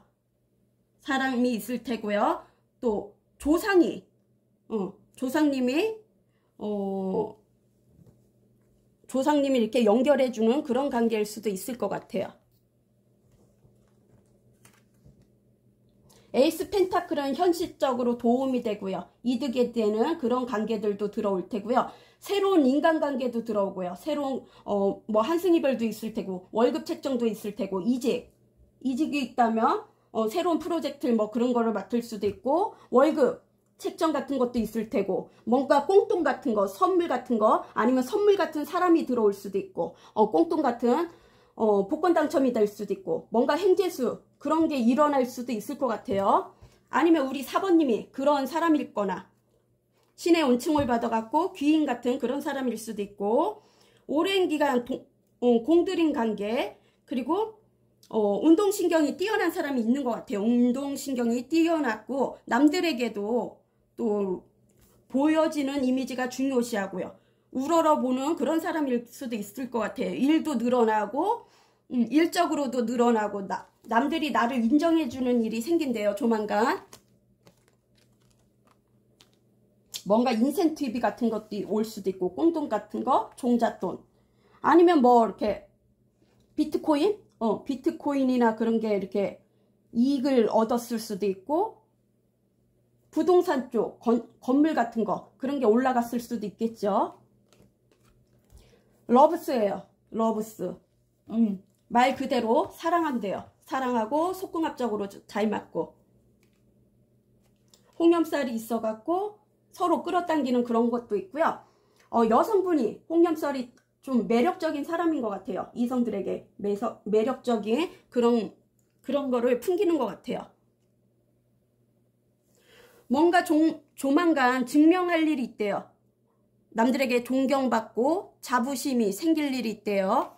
또 조상님이 이렇게 연결해주는 그런 관계일 수도 있을 것 같아요. 에이스 펜타클은 현실적으로 도움이 되고요. 이득이 되는 그런 관계들도 들어올 테고요. 새로운 인간관계도 들어오고요. 새로운 뭐 한승이별도 있을 테고 월급 책정도 있을 테고 이직이 있다면 새로운 프로젝트 뭐 그런 거를 맡을 수도 있고 월급 책정 같은 것도 있을 테고 뭔가 꽁돈 같은 거 선물 같은 거 아니면 선물 같은 사람이 들어올 수도 있고 꽁돈 같은 복권 당첨이 될 수도 있고 뭔가 행재수 그런 게 일어날 수도 있을 것 같아요. 아니면 우리 4번님이 그런 사람일 거나 신의 온칭을 받아갖고 귀인 같은 그런 사람일 수도 있고 오랜 기간 공들인 관계 그리고 운동신경이 뛰어난 사람이 있는 것 같아요. 운동신경이 뛰어났고 남들에게도 또 보여지는 이미지가 중요시하고요. 우러러보는 그런 사람일 수도 있을 것 같아요. 일도 늘어나고 일적으로도 늘어나고 남들이 나를 인정해주는 일이 생긴대요. 조만간. 뭔가 인센티브 같은 것도 올 수도 있고 꽁돈 같은 거 종잣돈 아니면 뭐 이렇게 비트코인 비트코인이나 그런 게 이렇게 이익을 얻었을 수도 있고 부동산 쪽 건물 같은 거 그런 게 올라갔을 수도 있겠죠. 러브스예요. 러브스. 말 그대로 사랑한대요. 사랑하고 속궁합적으로 잘 맞고 홍염살이 있어갖고 서로 끌어당기는 그런 것도 있고요. 여성분이 홍염살이 좀 매력적인 사람인 것 같아요. 이성들에게 매력적인 그런 거를 풍기는 것 같아요. 뭔가 조만간 증명할 일이 있대요. 남들에게 존경받고 자부심이 생길 일이 있대요.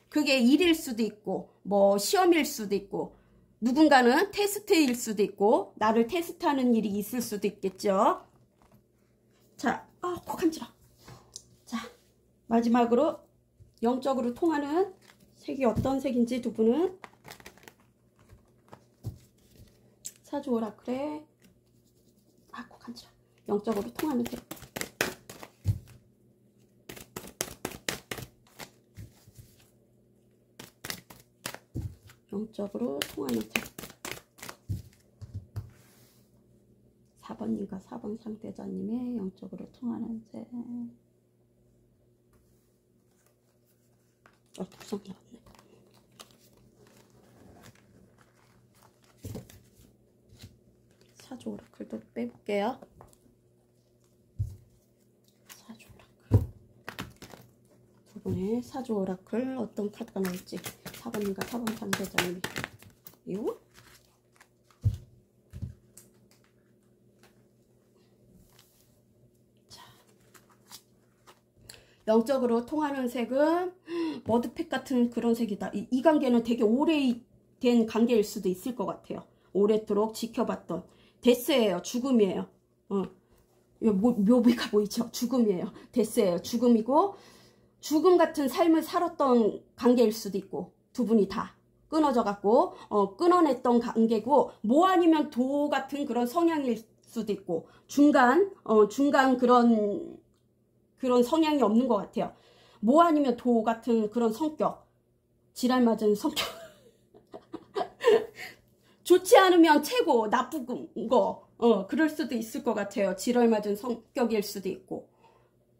그게 일일 수도 있고 뭐 시험일 수도 있고 누군가는 테스트일 수도 있고 나를 테스트하는 일이 있을 수도 있겠죠. 자, 코 간지러. 자, 마지막으로 영적으로 통하는 색이 어떤 색인지 두 분은 사주 오라클의 코 간지러. 영적으로 통하는 색. 영적으로 통하는 색. 4번님과 4번 상대자님의 영적으로 통하는 색. 구성 나왔네. 사주 오라클도 빼볼게요. 사주 오라클. 두 분의 사주 오라클 어떤 카드가 나올지 4번님과 4번 상대자님이 이거? 영적으로 통하는 색은 머드팩 같은 그런 색이다. 이 관계는 되게 오래된 관계일 수도 있을 것 같아요. 오래도록 지켜봤던 데스예요. 죽음이에요. 묘비가 보이죠? 죽음이에요. 데스예요. 죽음이고 죽음 같은 삶을 살았던 관계일 수도 있고 두 분이 다 끊어져 갖고 끊어냈던 관계고 뭐 아니면 도 같은 그런 성향일 수도 있고 중간 그런 성향이 없는 것 같아요. 뭐 아니면 도 같은 그런 성격 지랄 맞은 성격 좋지 않으면 최고 나쁜 거 그럴 수도 있을 것 같아요. 지랄 맞은 성격일 수도 있고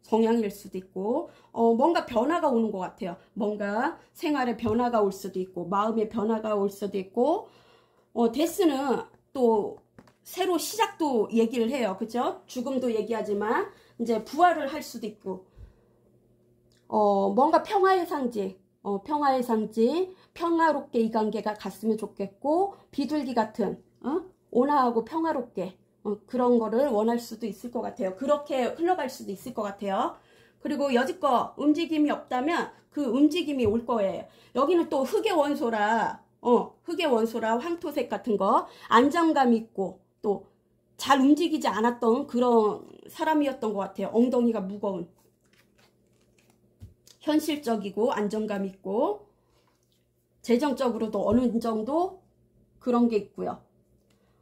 성향일 수도 있고 뭔가 변화가 오는 것 같아요. 뭔가 생활에 변화가 올 수도 있고 마음의 변화가 올 수도 있고 데스는 또 새로 시작도 얘기를 해요. 그죠? 죽음도 얘기하지만 이제 부활을 할 수도 있고 뭔가 평화의 상징 평화롭게 이 관계가 갔으면 좋겠고 비둘기 같은 온화하고 평화롭게 그런 거를 원할 수도 있을 것 같아요. 그렇게 흘러갈 수도 있을 것 같아요. 그리고 여지껏 움직임이 없다면 그 움직임이 올 거예요. 여기는 또 흑의 원소라 황토색 같은 거 안정감 있고 또 잘 움직이지 않았던 그런 사람이었던 것 같아요. 엉덩이가 무거운 현실적이고 안정감 있고 재정적으로도 어느 정도 그런 게 있고요.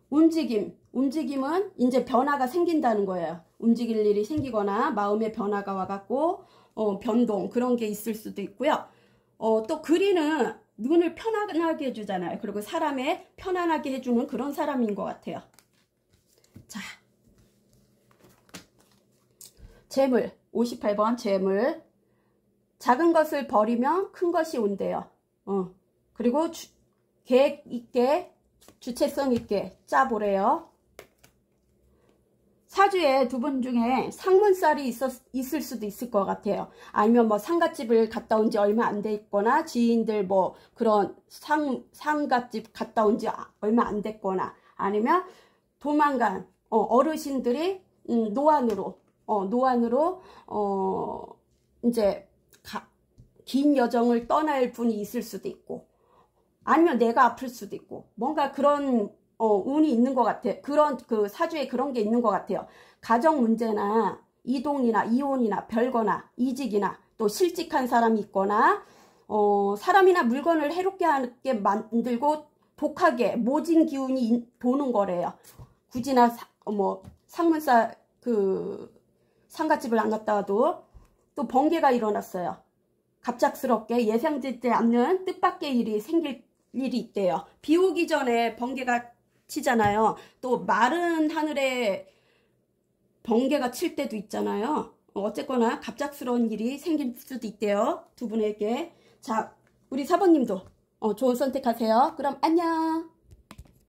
움직임은 이제 변화가 생긴다는 거예요. 움직일 일이 생기거나 마음의 변화가 와갖고 변동 그런 게 있을 수도 있고요. 또 그리는 눈을 편안하게 해주잖아요. 그리고 사람의 편안하게 해주는 그런 사람인 것 같아요. 자, 58번 재물. 작은 것을 버리면 큰 것이 온대요. 그리고 계획 있게, 주체성 있게 짜보래요. 사주에 두 분 중에 상문살이 있을 수도 있을 것 같아요. 아니면 뭐 상갓집을 갔다 온 지 얼마 안 됐거나, 지인들 뭐 그런 상갓집 갔다 온 지 얼마 안 됐거나, 아니면 도망간 어르신들이 노안으로 이제 긴 여정을 떠날 분이 있을 수도 있고, 아니면 내가 아플 수도 있고, 뭔가 그런 운이 있는 것 같아. 그런 그 사주에 그런 게 있는 것 같아요. 가정 문제나 이동이나 이혼이나 별거나 이직이나 또 실직한 사람이 있거나, 사람이나 물건을 해롭게 하게 만들고 독하게 모진 기운이 도는 거래요. 굳이나 뭐 상문사 상갓집을 안 갔다 와도 또 번개가 일어났어요. 갑작스럽게 예상되지 않는 뜻밖의 일이 생길 일이 있대요. 비 오기 전에 번개가 치잖아요. 또 마른 하늘에 번개가 칠 때도 있잖아요. 어쨌거나 갑작스러운 일이 생길 수도 있대요. 두 분에게. 자, 우리 사모님도 좋은 선택하세요. 그럼 안녕.